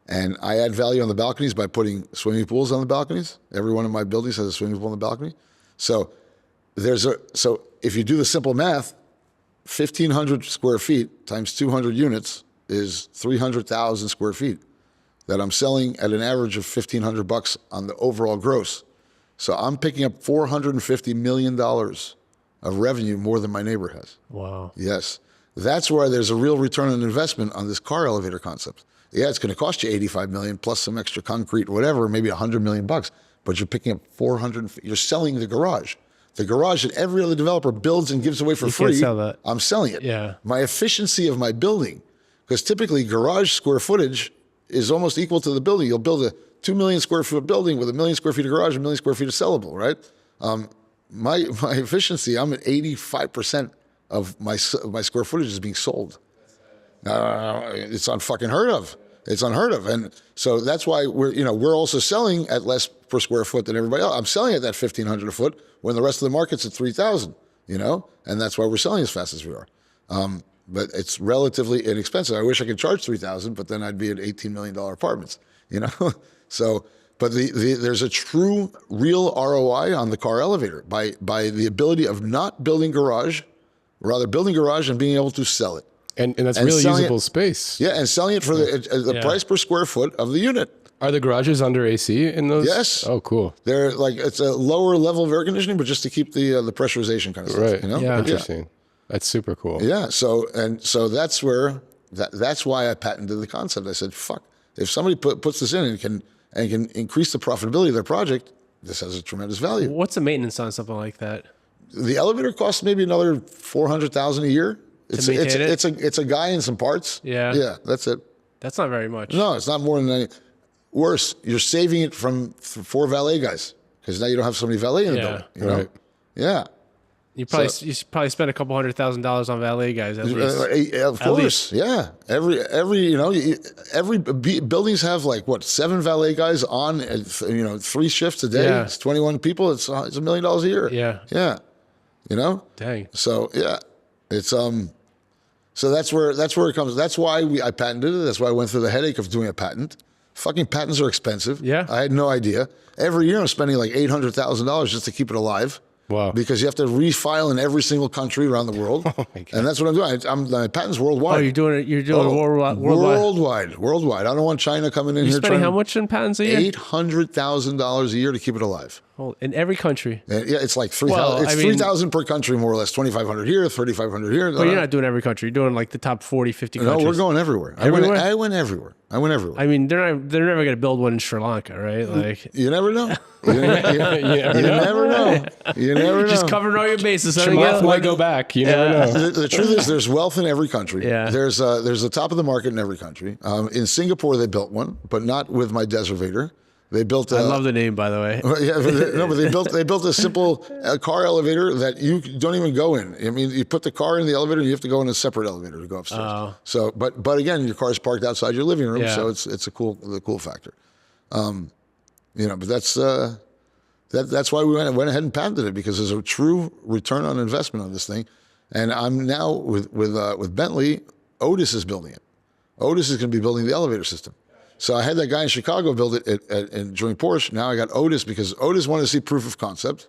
And I add value on the balconies by putting swimming pools on the balconies. Every one of my buildings has a swimming pool on the balcony. So if you do the simple math, 1,500 square feet times 200 units is 300,000 square feet that I'm selling at an average of $1,500 on the overall gross. So I'm picking up $450 million of revenue more than my neighbor has. Wow. Yes. That's why there's a real return on investment on this car elevator concept. Yeah, it's going to cost you $85 million plus some extra concrete, whatever, maybe $100 million, but you're picking up you're selling the garage. The garage that every other developer builds and gives away for free. Can't sell that. I'm selling it. Yeah. My efficiency of my building, because typically garage square footage is almost equal to the building. You'll build a 2 million square foot building with 1 million square feet of garage, 1 million square feet of sellable, right? My efficiency, I'm at 85% of my square footage is being sold. It's unfucking heard of. It's unheard of. And so that's why we're also selling at less per square foot than everybody else. I'm selling at that 1,500 a foot when the rest of the market's at 3,000, and that's why we're selling as fast as we are. But it's relatively inexpensive. I wish I could charge 3,000, but then I'd be at $18 million apartments, So, but there's a true, real ROI on the car elevator by the ability of not building garage, rather building garage and being able to sell it. And that's really usable space. Yeah, and selling it for the price per square foot of the unit. Are the garages under AC in those? Yes. Oh, cool. They're it's a lower level of air conditioning, but just to keep the pressurization kind of stuff. Right. Yeah. Interesting. That's super cool. Yeah. So that's where that's why I patented the concept. I said, fuck, if somebody puts this in and can increase the profitability of their project, this has a tremendous value. What's the maintenance on something like that? The elevator costs maybe another $400,000 a year. Maintain it? It's a guy and some parts. Yeah. Yeah, that's it. That's not very much. No, it's not more than any. Worse, you're saving it from 4 valet guys because now you don't have somebody valet in the building. Right. Yeah. You probably spend a couple $100,000 on valet guys at least. Of course. Yeah. Every buildings have 7 valet guys on 3 shifts a day. Yeah. It's 21 people. It's $1 million a year. Yeah. Yeah. Dang. So yeah, it's so that's where it comes. That's why I patented it. That's why I went through the headache of doing a patent. Fucking patents are expensive. Yeah. I had no idea. Every year I'm spending like $800,000 just to keep it alive. Wow. Because you have to refile in every single country around the world. Oh my God. And that's what I'm doing. My patents worldwide. Oh, you're doing worldwide. Worldwide. I don't want China coming in You're here spending how much in patents a year? $800,000 a year to keep it alive. Oh, in every country. And yeah, it's like 3,000. Well, It's 3,000 per country, more or less. 2,500 here, 3,500 here. But you're not doing every country. You're doing like the top 40, 50 countries. No, we're going everywhere. Everywhere? I went everywhere. I mean, they're never going to build one in Sri Lanka, right? Like, You never know. You never know. You never know. just covering all your bases. Chamath might go back. You never know. The truth is, there's wealth in every country. Yeah. There's the top of the market in every country. In Singapore, they built one, but not with my Dezervator. They built. I love the name, by the way. But they built a simple car elevator that you don't even go in. I mean, you put the car in the elevator, and you have to go in a separate elevator to go upstairs. Oh. So, but again, your car's parked outside your living room, Yeah. so it's the cool factor. But that's why we went ahead and patented it, because there's a true return on investment on this thing. And I'm now with Bentley. Otis is building it. Otis is going to be building the elevator system. So I had that guy in Chicago build it during Porsche. Now I got Otis, because Otis wanted to see proof of concept.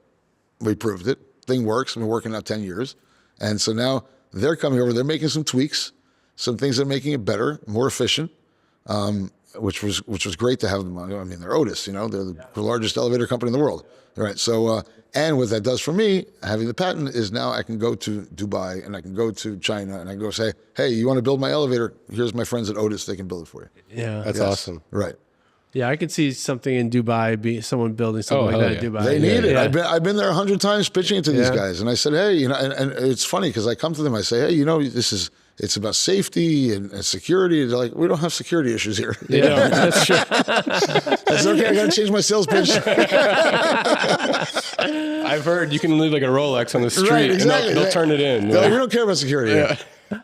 We proved it. Thing works. I've been working out 10 years. And so now they're coming over. They're making some tweaks, some things that are making it better, more efficient, which was great to have them. I mean, they're Otis, they're the largest elevator company in the world. All right. So, and what that does for me, having the patent, is now I can go to Dubai and I can go to China and I can go say, hey, you want to build my elevator? Here's my friends at Otis. They can build it for you. Yeah. That's awesome. Right. Yeah, I could see something in Dubai, someone building something like that in Dubai. They need it. Yeah. I've been there 100 times pitching it to these guys. And I said, hey, and it's funny because I come to them, I say, hey, it's about safety and security. They're like, we don't have security issues here. Yeah, that's true. I said, okay, I got to change my sales pitch. I've heard you can leave like a Rolex on the street Right, exactly. and they'll turn it in. No, we don't care about security. Yeah.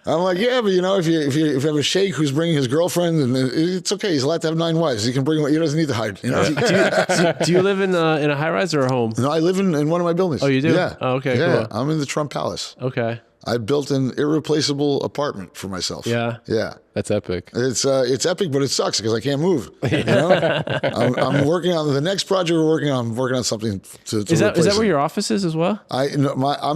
I'm like, yeah, but if you have a sheikh who's bringing his girlfriend, and it's okay. He's allowed to have 9 wives. He can bring. He doesn't need to hide. Do you live in a high rise or a home? No, I live in one of my buildings. Oh, you do? Yeah. Oh, okay, Yeah, cool. I'm in the Trump Palace. Okay. I built an irreplaceable apartment for myself. Yeah. Yeah. That's epic. It's epic, but it sucks because I can't move. I'm working on the next project we're working on. I'm working on something to Is that replace where it. your office is as well? I'm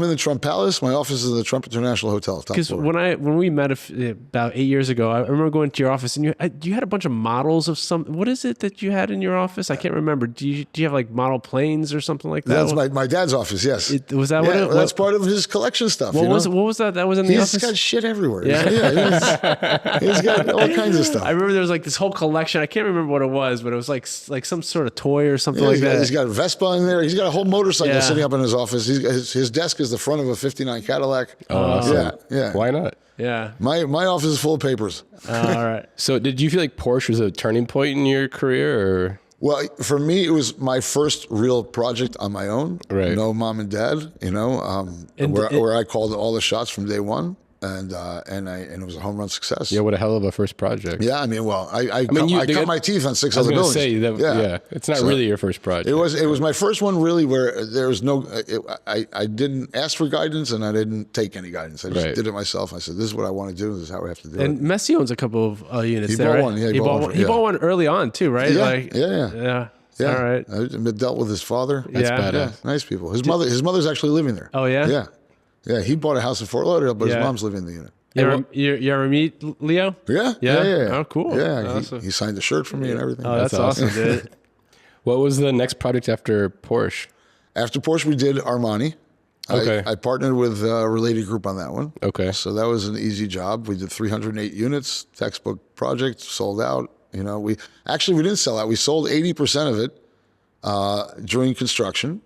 in the Trump Palace. My office is in the Trump International Hotel. Top Because floor. when we met about 8 years ago, I remember going to your office and you had a bunch of models of some. What is it that you had in your office? I can't remember. Do you have like model planes or something like that? That's my dad's office. Yes. Was that what Yeah, it well, that's part of his collection stuff. What was that? That was in the He's office. got shit everywhere. Yeah. He's got all kinds of stuff. I remember there was like this whole collection. I can't remember what it was, but it was like some sort of toy or something like that. He's got a Vespa in there. He's got a whole motorcycle Yeah. sitting up in his office. His desk is the front of a '59 Cadillac. Oh, awesome. Yeah. Why not? Yeah. My office is full of papers. All right. So did you feel like Porsche was a turning point in your career, or? Well, for me, it was my first real project on my own. Right. No mom and dad. Where I called all the shots from day one, and it was a home run success. Yeah, what a hell of a first project. Yeah, I mean, well, I you- cut my teeth on 6 I was other going to buildings. say that. Yeah, it's not really your first project. It was my first one really where there was no. I didn't ask for guidance and I didn't take any guidance. I just Right. did it myself. I said, "This is what I want to do. This is how we have to do And it." Messi owns a couple of units He there, bought right? one. Yeah, he bought one. He yeah. bought one early on too, right? Yeah, Like, yeah. Yeah. All right. I dealt with his father. That's badass. Yeah, nice people. His mother's actually living there. Oh, yeah? Yeah. He bought a house in Fort Lauderdale, but Yeah. his mom's living in the unit. You ever meet Leo? Yeah. Oh, cool. Yeah, Awesome. he signed a shirt for me and everything. Oh, that's awesome, dude. What was the next project after Porsche? After Porsche, we did Armani. Okay. I partnered with a related group on that one. Okay. So that was an easy job. We did 308 units, textbook project, sold out. We didn't sell out. We sold 80% of it during construction,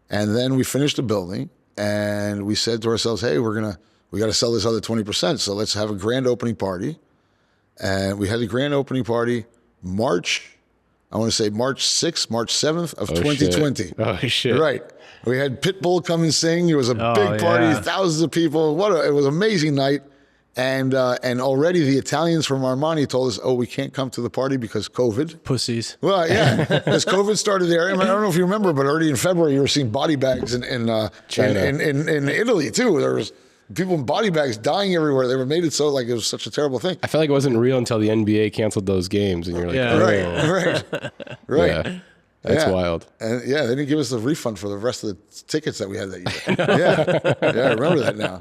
and then we finished the building, and we said to ourselves, "Hey, we got to sell this other 20%. So let's have a grand opening party." And we had a grand opening party March 6th, March 7th of 2020. Oh, shit. Right. We had Pitbull come and sing. It was a big party, yeah. thousands of people. It was an amazing night. And already the Italians from Armani told us, "Oh, we can't come to the party because COVID." Pussies. Well, yeah, because COVID started there. I don't know if you remember, but already in February, you were seeing body bags in China. in Italy too. There was people in body bags dying everywhere. They were made it so like it was such a terrible thing. I felt like it wasn't real until the NBA canceled those games, and you're like, Yeah. oh. Right. Yeah. That's Yeah. wild. And they didn't give us the refund for the rest of the tickets that we had that year. Yeah, I remember that now.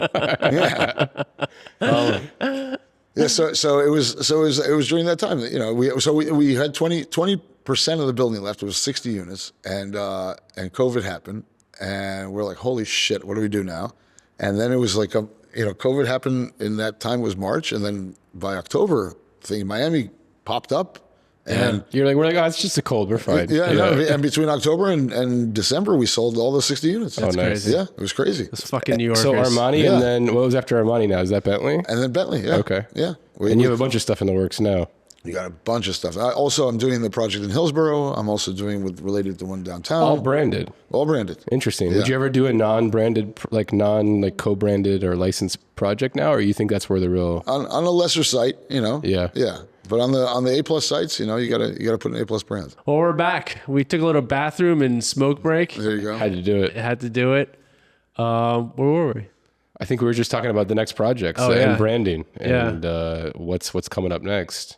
Yeah. Yeah, so it was during that time. We had 20% of the building left. It was 60 units, and COVID happened, and we're like, holy shit, what do we do now? And then it was like COVID happened in that time was March, and then by October, Miami popped up. And we're like, oh, it's just a cold. We're fine. yeah, no, and between October and December, we sold all the 60 units. That's nice. Yeah, it was crazy. It's fucking New Yorkers. So Armani, Yeah. and then what was after Armani now? Is that Bentley? And then Bentley, yeah. Okay. Yeah. And you have a bunch of stuff in the works now. You got a bunch of stuff. I'm doing the project in Hillsborough. I'm also doing related to one downtown. All branded. All branded. Interesting. Yeah. Would you ever do a non-branded, co-branded or licensed project now, or you think that's where the real? On a lesser site, Yeah. Yeah. But on the A+ sites, you gotta put an A+ brand. Well, we're back. We took a little bathroom and smoke break. There you go. Had to do it. Had to do it. Where were we? I think we were just talking about the next projects yeah. and branding Yeah. and what's coming up next.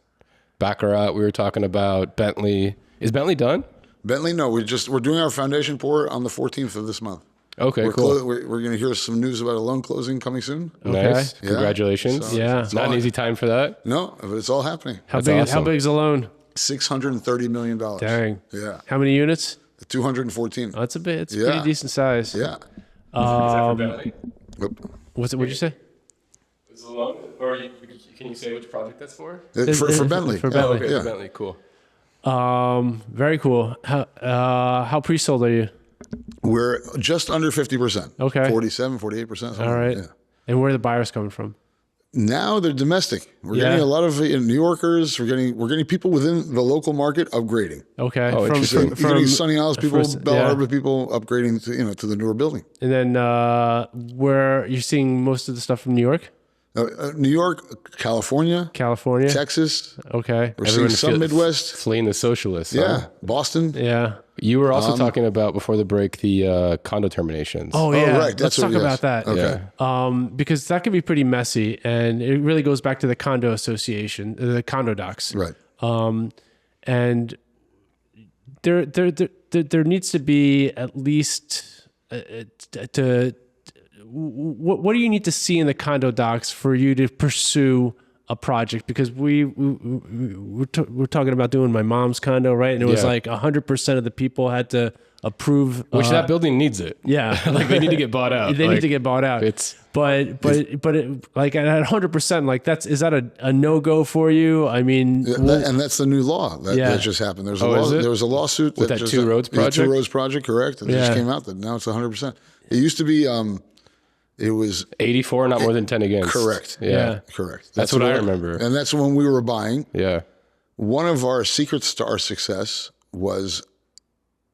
Baccarat, we were talking about Bentley. Is Bentley done? Bentley, no, we're doing our foundation pour on the 14th of this month. Okay, We're cool. we're going to hear some news about a loan closing coming soon. Nice. Yeah. Congratulations. So Yeah. it's Not all- an easy time for that. No, but it's all happening. How That's big? awesome. How big's the loan? $630 million. Dang. Yeah. How many units? 214. Oh, that's a bit. It's a Yeah. pretty decent size. Yeah. Bentley? Yep. What'd you say? Is the loan? Or can you say which project that's for? For Bentley. For Bentley. Okay, Yeah. for Bentley. Cool. Very cool. How pre-sold are you? We're just under 50%. Okay. 47, 48%. All right. Yeah. And where are the buyers coming from? Now they're domestic. We're Yeah. getting a lot of New Yorkers. We're getting people within the local market upgrading. Okay. Oh, interesting. You're getting Sunny Isles people, Bell yeah. Harbor people upgrading to the newer building. And then where you're seeing most of the stuff from New York? New York, California, Texas. Okay. We're seeing some Midwest. Fleeing the socialists. Yeah. Huh? Boston. Yeah. You were also talking about, before the break, the condo terminations. Oh, yeah. Right. Let's talk about that. Okay. Yeah. Because that can be pretty messy, and it really goes back to the condo association, the condo docs. Right. And there needs to be at least what do you need to see in the condo docs for you to pursue a project? Because we're talking about doing my mom's condo, right? And it was like 100% of the people had to approve. Which that building needs it. Yeah. Like they need to get bought out. They need to get bought out. But like at 100%, like is that a no-go for you? I mean, and that's the new law that just happened. There was a lawsuit with that Two Roads project. Two Roads project, correct? And it just came out that now it's 100%. It used to be. It was 84, not more than 10 against. Correct. Yeah. Correct. That's what I remember. And that's when we were buying. Yeah. One of our secrets to our success was,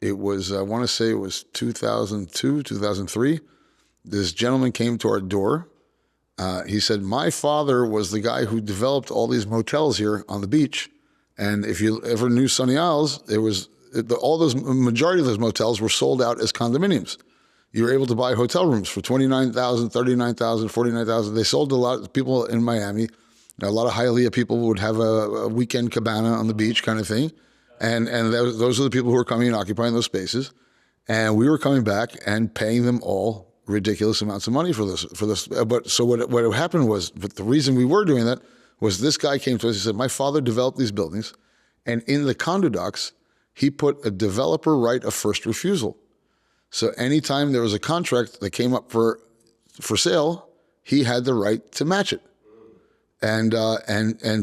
I want to say it was 2002, 2003. This gentleman came to our door. He said, my father was the guy who developed all these motels here on the beach. And if you ever knew Sunny Isles, majority of those motels were sold out as condominiums. You were able to buy hotel rooms for $29,000, $39,000, $49,000. They sold a lot of people in Miami. A lot of Hialeah people would have a weekend cabana on the beach kind of thing. And those are the people who were coming and occupying those spaces. And we were coming back and paying them all ridiculous amounts of money for this. But so what happened was, but the reason we were doing that was this guy came to us. He said, my father developed these buildings. And in the condo docs, he put a developer right of first refusal. So anytime there was a contract that came up for sale, he had the right to match it. And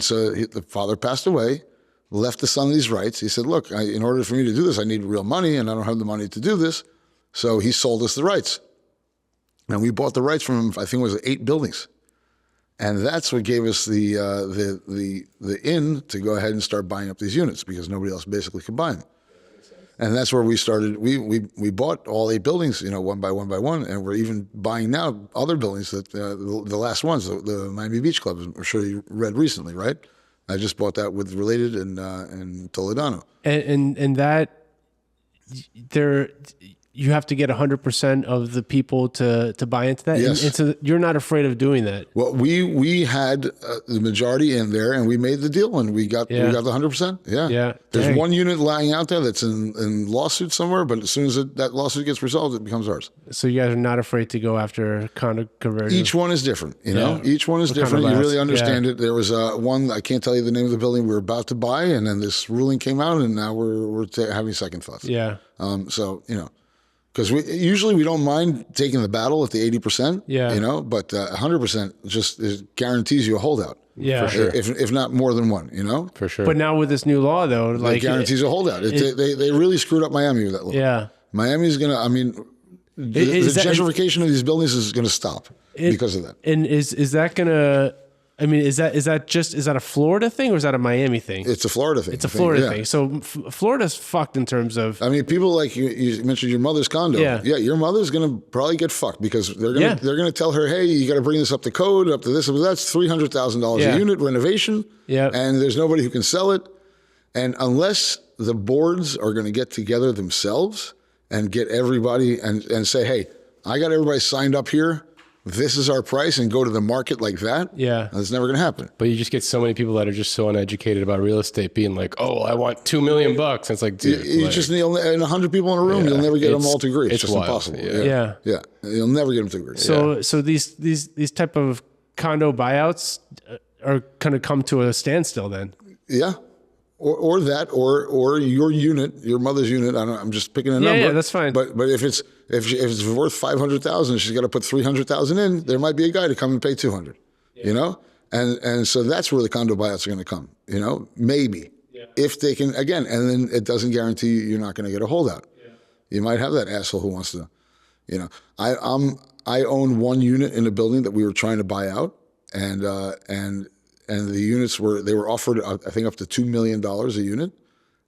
so the father passed away, left the son these rights. He said, look, in order for me to do this, I need real money, and I don't have the money to do this. So he sold us the rights. And we bought the rights from him, I think it was 8 buildings. And that's what gave us the in to go ahead and start buying up these units, because nobody else basically could buy them. And that's where we started. We bought all 8 buildings, one by one, and we're even buying now other buildings that the last ones, the Miami Beach Club, I'm sure you read recently, right? I just bought that with Related and Toledano. And that there, you have to get 100% of the people to buy into that. Yes. And so you're not afraid of doing that. Well, we had the majority in there, and we made the deal, and we got the 100%. Yeah. Yeah. There's Dang. one unit lying out there that's in lawsuit somewhere, but as soon as that lawsuit gets resolved, it becomes ours. So you guys are not afraid to go after condo conversions. Each one is different, Yeah. Each one is What kind different. of You really last- understand yeah. it. There was one, I can't tell you the name of the building we were about to buy, and then this ruling came out, and now we're having second thoughts. Yeah. So, because we don't mind taking the battle at the 80%, Yeah. but 100% just guarantees you a holdout. Yeah. For sure. If not more than one, For sure. But now with this new law, though, It guarantees a holdout. They really screwed up Miami with that law. yeah. Miami's going to, the gentrification of these buildings is going to stop because of that. And is that gonna? I mean, is that a Florida thing or is that a Miami thing? It's a Florida thing. It's a Florida thing. So Florida's fucked in terms of. I mean, people like you mentioned your mother's condo. Yeah. Your mother's gonna probably get fucked because they're gonna tell her, hey, you got to bring this up to code, up to this, that's $300,000 a unit renovation. Yeah. And there's nobody who can sell it, and unless the boards are going to get together themselves and get everybody and say, hey, I got everybody signed up here. This is our price, and go to the market like that. Yeah. That's never going to happen. But you just get so many people that are just so uneducated about real estate being like, oh, I want $2 million. And it's like, dude, You just need 100 people in a room. You'll never get them all to agree. It's just wild. impossible. Yeah. You'll never get them to agree. So these type of condo buyouts are going to come to a standstill then. Yeah. Or that, or your unit, your mother's unit. I'm just picking a number. Yeah, that's fine. But if it's worth 500,000, she's got to put 300,000 in. There might be a guy to come and pay 200. And so that's where the condo buyouts are going to come. Maybe if they can again, and then it doesn't guarantee you're not going to get a holdout. You might have that asshole who wants to. I own one unit in a building that we were trying to buy out, and the units were offered, I think, up to $2 million a unit,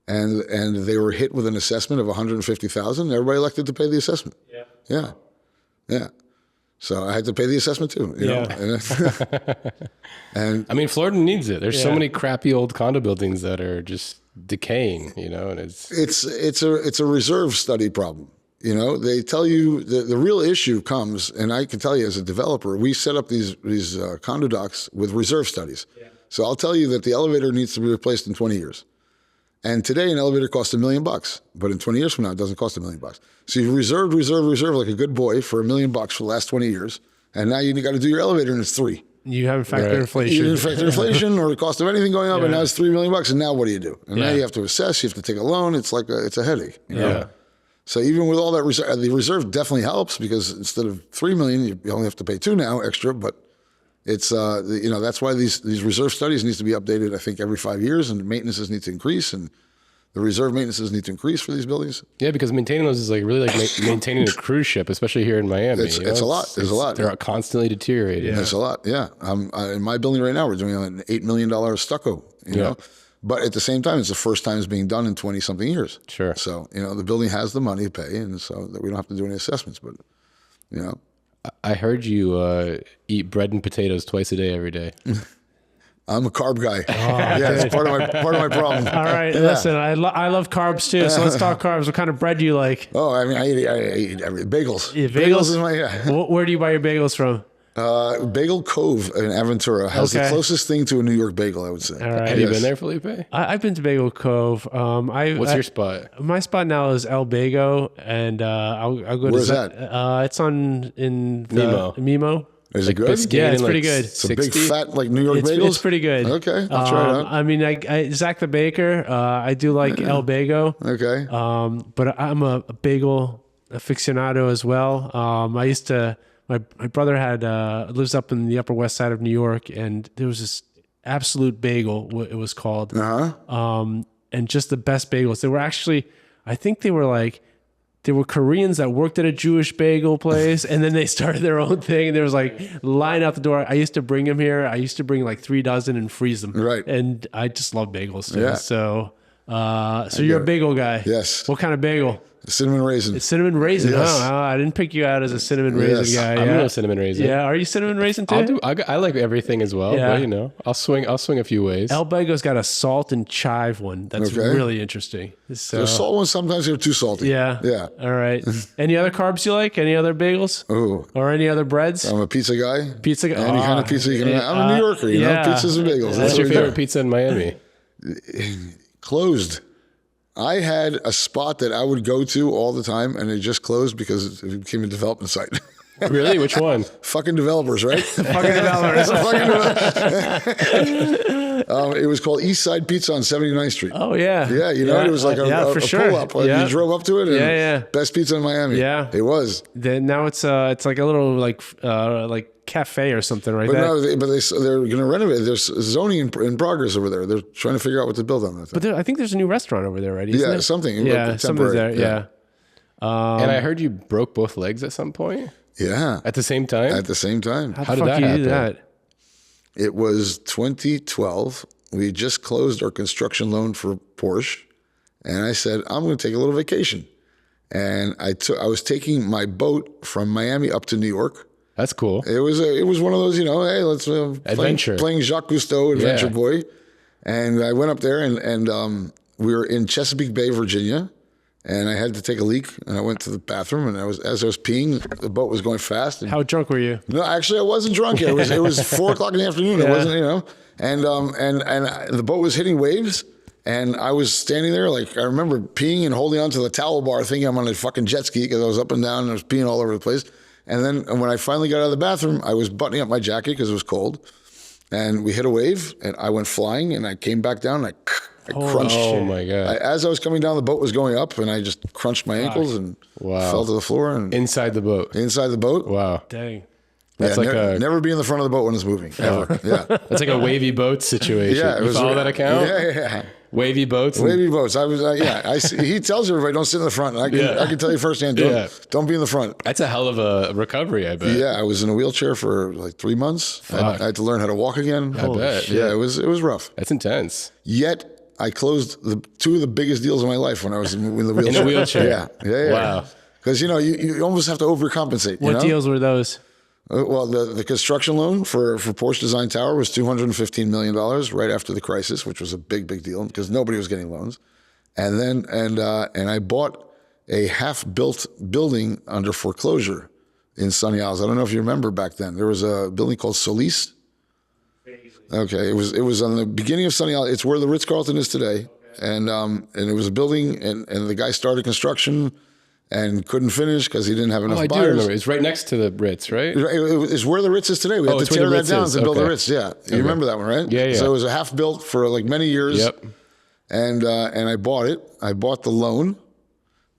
and they were hit with an assessment of $150,000. Everybody elected to pay the assessment. Yeah. So I had to pay the assessment too. You know? And I mean, Florida needs it. There's so many crappy old condo buildings that are just decaying, you know, and it's a reserve study problem. You know, they tell you the real issue comes, and I can tell you as a developer, we set up these condo docs with reserve studies. Yeah. So I'll tell you that the elevator needs to be replaced in 20 years. And today an elevator costs $1 million, but in 20 years from now, it doesn't cost $1 million. So you've reserved like a good boy for $1 million for the last 20 years. And now you got to do your elevator and it's $3 million. You haven't factored inflation. You didn't factor inflation or the cost of anything going up, and now it's $3 million. And now what do you do? And now you have to assess. You have to take a loan. It's like it's a headache. You know? So even with all that reserve, the reserve definitely helps because instead of $3 million, you only have to pay $2 million now extra. But it's you know, that's why these reserve studies needs to be updated. I think every 5 years, and maintenances need to increase, and the reserve maintenances need to increase for these buildings. Yeah, because maintaining those is like really like maintaining a cruise ship, especially here in Miami. It's a lot. There's a lot. They're constantly deteriorating. It's a lot. Yeah. In my building right now, we're doing an $8 million stucco. You know, but at the same time, it's the first time it's being done in 20 something years. Sure. So you know, the building has the money to pay, and so that we don't have to do any assessments. But you know, I heard you eat bread and potatoes twice a day every day. I'm a carb guy. Yeah, it's part of my problem. All right, listen, I love carbs too, so let's talk carbs. What kind of bread do you like? Oh, I mean, I eat bagels. Yeah, bagels is my Where do you buy your bagels from? Bagel Cove in Aventura has the closest thing to a New York bagel, I would say. All right. Have you been there, Felipe? I've been to Bagel Cove. What's your spot? My spot now is El Bago, and I'll go to Where's that? It's in Mimo. Is it good? Biscayne, yeah, it's pretty good. It's a big fat like New York bagels. It's pretty good. Okay, I'll try it out. I mean, Zach the Baker. I do like El Bago. Okay. But I'm a bagel aficionado as well. I used to. My brother lives up in the Upper West Side of New York, and there was this Absolute Bagel. It was called. And just the best bagels. They were actually, I think they were Koreans that worked at a Jewish bagel place, and then they started their own thing, and there was like line out the door. I used to bring them here. I used to bring like 3 dozen and freeze them. Right. And I just love bagels too. Yeah. So you're a bagel guy. Yes. What kind of bagel? Cinnamon raisin. It's cinnamon raisin. Yes. Oh, I didn't pick you out as a cinnamon raisin guy. I'm a cinnamon raisin. Yeah. Are you cinnamon raisin too? I like everything as well, but you know, I'll swing a few ways. El Bago's got a salt and chive one that's really interesting. So, the salt ones sometimes they're too salty. Yeah. Yeah. All right. Any other carbs you like? Any other bagels? Oh. Or any other breads? I'm a pizza guy. Pizza guy. Any kind of pizza you can have. I'm a New Yorker, you know, pizzas and bagels. What's your favorite pizza in Miami? Closed. I had a spot that I would go to all the time, and it just closed because it became a development site. Really? Which one? Fucking developers, right? Fucking developers. It was called East Side Pizza on 79th Street. Oh, yeah. Yeah, you know, it was like a pull-up. You drove up to it, and best pizza in Miami. Yeah. It was. Then now it's like a little like cafe or something, right? But no, they're going to renovate. There's zoning in progress over there. They're trying to figure out what to build on that thing. But I think there's a new restaurant over there, right? Isn't there? Something. Yeah, something's there. Yeah. And I heard you broke both legs at some point. Yeah. At the same time? At the same time. How did that happen? Do that? It was 2012. We just closed our construction loan for Porsche. And I said, I'm going to take a little vacation. And I was taking my boat from Miami up to New York. That's cool. It was one of those, you know, hey, let's adventure. Playing Jacques Cousteau, Adventure Boy. And I went up there and we were in Chesapeake Bay, Virginia. And I had to take a leak, and I went to the bathroom, and as I was peeing, the boat was going fast. And how drunk were you? No, actually, I wasn't drunk yet. It was 4:00 in the afternoon. It wasn't, you know, and the boat was hitting waves, and I was standing there, like I remember peeing and holding onto the towel bar, thinking I'm on a fucking jet ski because I was up and down and I was peeing all over the place. And then when I finally got out of the bathroom, I was buttoning up my jacket because it was cold, and we hit a wave, and I went flying, and I came back down, and I crunched. Oh my God. As I was coming down, the boat was going up, and I just crunched my ankles and fell to the floor. And inside the boat? Inside the boat. Wow. Dang. That's never be in the front of the boat when it's moving. Ever. Yeah. That's like a wavy boat situation. Yeah. You follow that account? Yeah. Wavy boats? Wavy boats. I was, he tells everybody, don't sit in the front. I can tell you firsthand, don't be in the front. That's a hell of a recovery, I bet. Yeah, I was in a wheelchair for like 3 months. I had to learn how to walk again. I bet. Shit. Yeah, it was rough. That's intense. Yet, I closed 2 of the biggest deals of my life when I was in the wheelchair. In a wheelchair? Yeah. Wow. Because, you know, you almost have to overcompensate. What deals were those? Well, the construction loan for Porsche Design Tower was $215 million right after the crisis, which was a big deal because nobody was getting loans. And then and I bought a half-built building under foreclosure in Sunny Isles. I don't know if you remember back then. There was a building called Solis. Okay, it was on the beginning of Sunny Isles. It's where the Ritz-Carlton is today. And it was a building, and the guy started construction and couldn't finish because he didn't have enough I buyers. do remember. It's right next to the Ritz, right? It's where the Ritz is today. We had to it's where tear the that Ritz down is. to build the Okay. Ritz. Yeah, you remember that one, right? Yeah. So it was a half built for like many years. Yep. And I bought it. I bought the loan,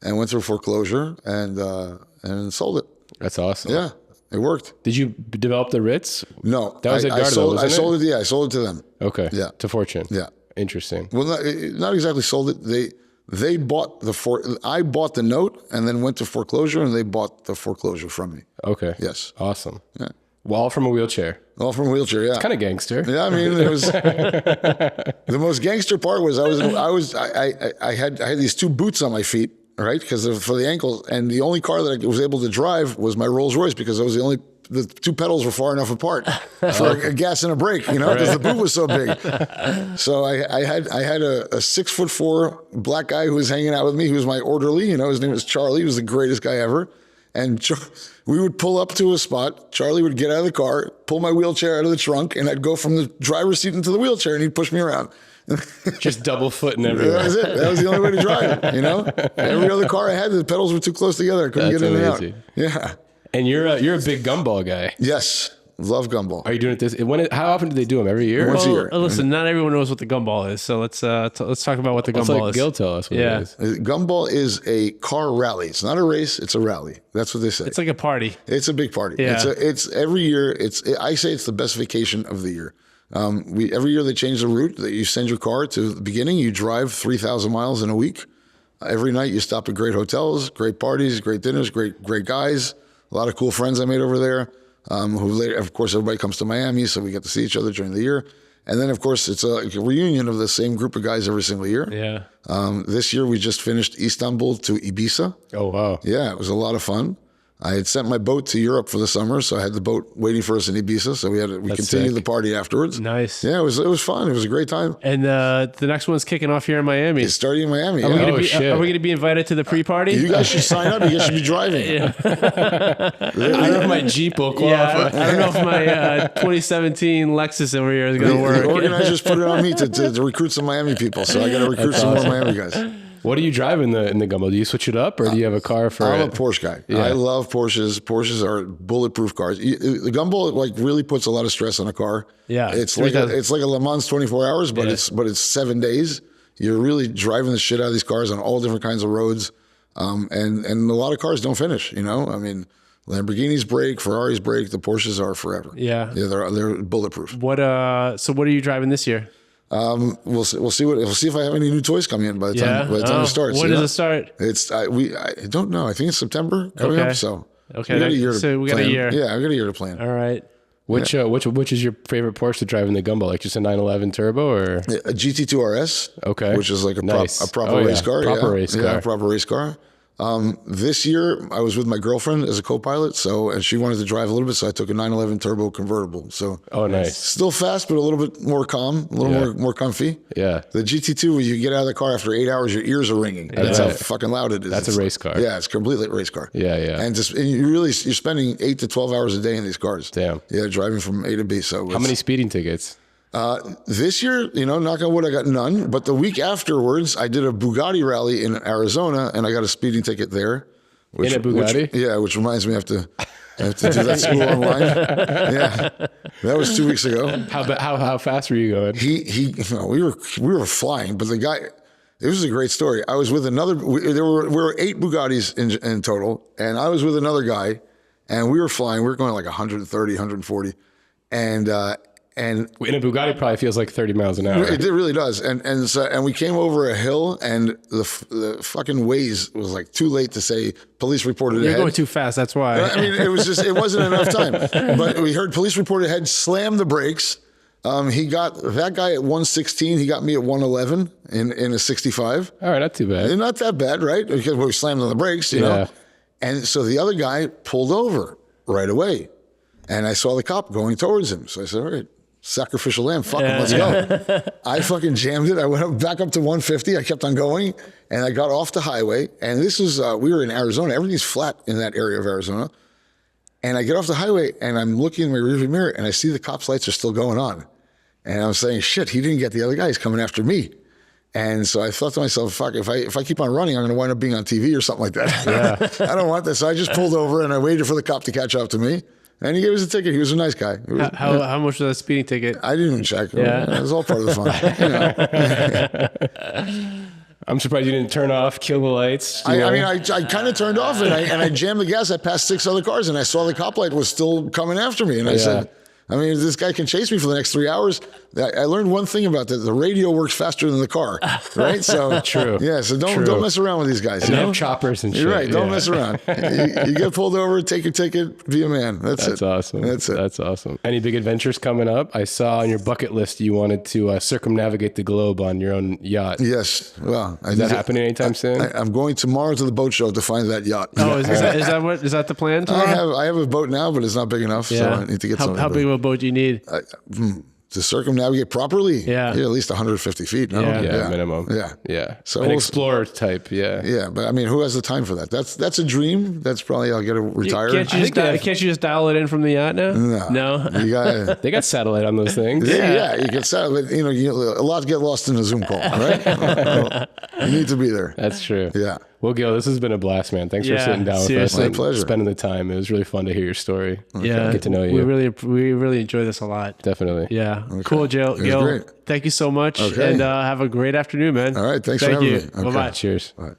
and went through foreclosure and sold it. That's awesome. Yeah, it worked. Did you develop the Ritz? No, That was at I Gardner, sold. wasn't I it? sold it. Yeah, I sold it to them. Okay. Yeah. To Fortune. Yeah. Interesting. Well, not exactly sold it. They bought I bought the note and then went to foreclosure, and they bought the foreclosure from me. Okay. Yes. Awesome. Yeah. Wall from a wheelchair. All from a wheelchair. Yeah. Kind of gangster. Yeah, I mean, it was the most gangster part was I had these two boots on my feet, right, because for the ankles, and the only car that I was able to drive was my Rolls Royce because the two pedals were far enough apart for a gas and a brake, because the boot was so big. So I had a 6'4" black guy who was hanging out with me, who was my orderly. His name was Charlie. He was the greatest guy ever. And we would pull up to a spot. Charlie would get out of the car, pull my wheelchair out of the trunk, and I'd go from the driver's seat into the wheelchair, and he'd push me around. Just double footing everywhere. That was it. That was the only way to drive it. Every other car I had, the pedals were too close together. I couldn't That's get in amazing. and out. Yeah. And you're a big gumball guy. Yes. Love gumball. Are you doing it how often do they do them? Every year? Once a year. Listen, not everyone knows what the gumball is, so let's talk about what the Let's gumball let is. Gil tell us what Yeah. it is. Gumball is a car rally. It's not a race. It's a rally. That's what they say. It's like a party. It's a big party. Yeah. It's every year. I say it's the best vacation of the year. Every year they change the route. That you send your car to the beginning. You drive 3,000 miles in a week. Every night you stop at great hotels, great parties, great dinners, great guys. A lot of cool friends I made over there. Who later, of course, everybody comes to Miami, so we get to see each other during the year. And then, of course, it's a reunion of the same group of guys every single year. Yeah. This year we just finished Istanbul to Ibiza. Oh, wow. Yeah, it was a lot of fun. I had sent my boat to Europe for the summer, so I had the boat waiting for us in Ibiza. So we continued sick. the party afterwards. Nice. Yeah, it was fun. It was a great time. And the next one's kicking off here in Miami. It's starting in Miami. Are we Yeah. gonna shit. are we going to be invited to the pre-party? You guys should sign up. You guys should be driving. I don't know if my Jeep will Yeah, qualify. I don't know if my 2017 Lexus over here is going to The work. organizers put it on me to recruit some Miami people, so I got to recruit some more Miami guys. What do you drive in the gumball? Do you switch it up, or do you have a car for I'm a it? Porsche guy. Yeah. I love Porsches. Porsches are bulletproof cars. The gumball really puts a lot of stress on a car. Yeah, it's it like does. it's like a Le Mans 24 hours, but Yeah. it's 7 days. You're really driving the shit out of these cars on all different kinds of roads, and a lot of cars don't finish. I mean, Lamborghinis break, Ferraris break. The Porsches are forever. Yeah. they're bulletproof. So what are you driving this year? We'll see if I have any new toys coming in by the time it starts. When does it start? It's I don't know. I think it's September coming Okay. up. So Okay, we got a year. so we got a plan. year. Yeah, I got a year to plan. All right. Which is your favorite Porsche to drive in the gumball? Like just a 911 turbo, or A GT2 RS. Okay. Which is like Nice. a proper Oh, yeah. race car. Proper yeah. race Yeah, car. proper race car. This year I was with my girlfriend as a co-pilot, and she wanted to drive a little bit, so I took a 911 turbo convertible. So oh, nice. still fast, but a little bit more calm, a little more comfy. Yeah. The GT2, when you get out of the car after 8 hours, your ears are ringing. That's how bet. fucking loud it is. That's a It's- race car. Yeah, it's completely a race car. Yeah, yeah. And you're spending 8 to 12 hours a day in these cars. Damn. Yeah, driving from A to B. So How many speeding tickets? This year, knock on wood, I got none. But the week afterwards, I did a Bugatti rally in Arizona, and I got a speeding ticket there. In a Bugatti? Which reminds me, I have to do that school online. Yeah, that was 2 weeks ago. How fast were you going? We were flying, but the guy. It was a great story. I was with another. We were 8 Bugattis in total, and I was with another guy, and we were flying. We were going like 130, 140, and In a Bugatti, probably feels like 30 miles an hour. it really does. And we came over a hill, and the fucking Waze was like too late to say police reported You're ahead. going too fast. That's why. I mean, it wasn't enough time. But we heard police report ahead, slammed the brakes. He got that guy at 116. He got me at 111 in a 65. All right, not too bad. And not that bad, right? Because we slammed on the brakes, you know. And so the other guy pulled over right away. And I saw the cop going towards him. So I said, all right, sacrificial lamb, fuck him, let's go. I fucking jammed it. I went back up to 150. I kept on going, and I got off the highway. And this is, we were in Arizona. Everything's flat in that area of Arizona. And I get off the highway, and I'm looking in my rearview mirror, and I see the cops' lights are still going on. And I'm saying, shit, he didn't get the other guy. He's coming after me. And so I thought to myself, fuck, if I keep on running, I'm going to wind up being on TV or something like that. I don't want this. So I just pulled over, and I waited for the cop to catch up to me. And he gave us a ticket. He was a nice guy. How much was that speeding ticket? I didn't even check. Yeah. It was all part of the fun. You know? I'm surprised you didn't turn off, kill the lights. I kind of turned off, and I jammed the gas. I passed 6 other cars, and I saw the cop light was still coming after me. And I said, I mean, if this guy can chase me for the next 3 hours, I learned one thing about that. The radio works faster than the car, right? So True. Yeah, so don't mess around with these guys. And they have choppers and shit. You're right. Don't mess around. You get pulled over, take your ticket, be a man. That's it. Awesome. That's it. That's awesome. Any big adventures coming up? I saw on your bucket list you wanted to circumnavigate the globe on your own yacht. Yes. Well, is that happening anytime soon? I'm going tomorrow to the boat show to find that yacht. Oh, is that the plan? I have a boat now, but it's not big enough, so I need to get something. How big of a boat do you need? To circumnavigate properly, yeah, at least 150 feet. No? Yeah, minimum. Yeah. So an explorer type. Yeah. But I mean, who has the time for that? That's a dream. That's probably I'll get to retire. Can't you just dial it in from the yacht now? No. You got they got satellite on those things. Yeah, you can satellite. You know, a lot get lost in a Zoom call, right? You need to be there. That's true. Yeah. Well, Gil, this has been a blast, man. Thanks for sitting down with us. My pleasure. Spending the time. It was really fun to hear your story. Yeah. Get to know you. We really enjoy this a lot. Definitely. Yeah. Okay. Cool, Gil. Great. Thank you so much. Okay. And have a great afternoon, man. All right. Thanks for having me. Okay. Bye-bye. Cheers. All right.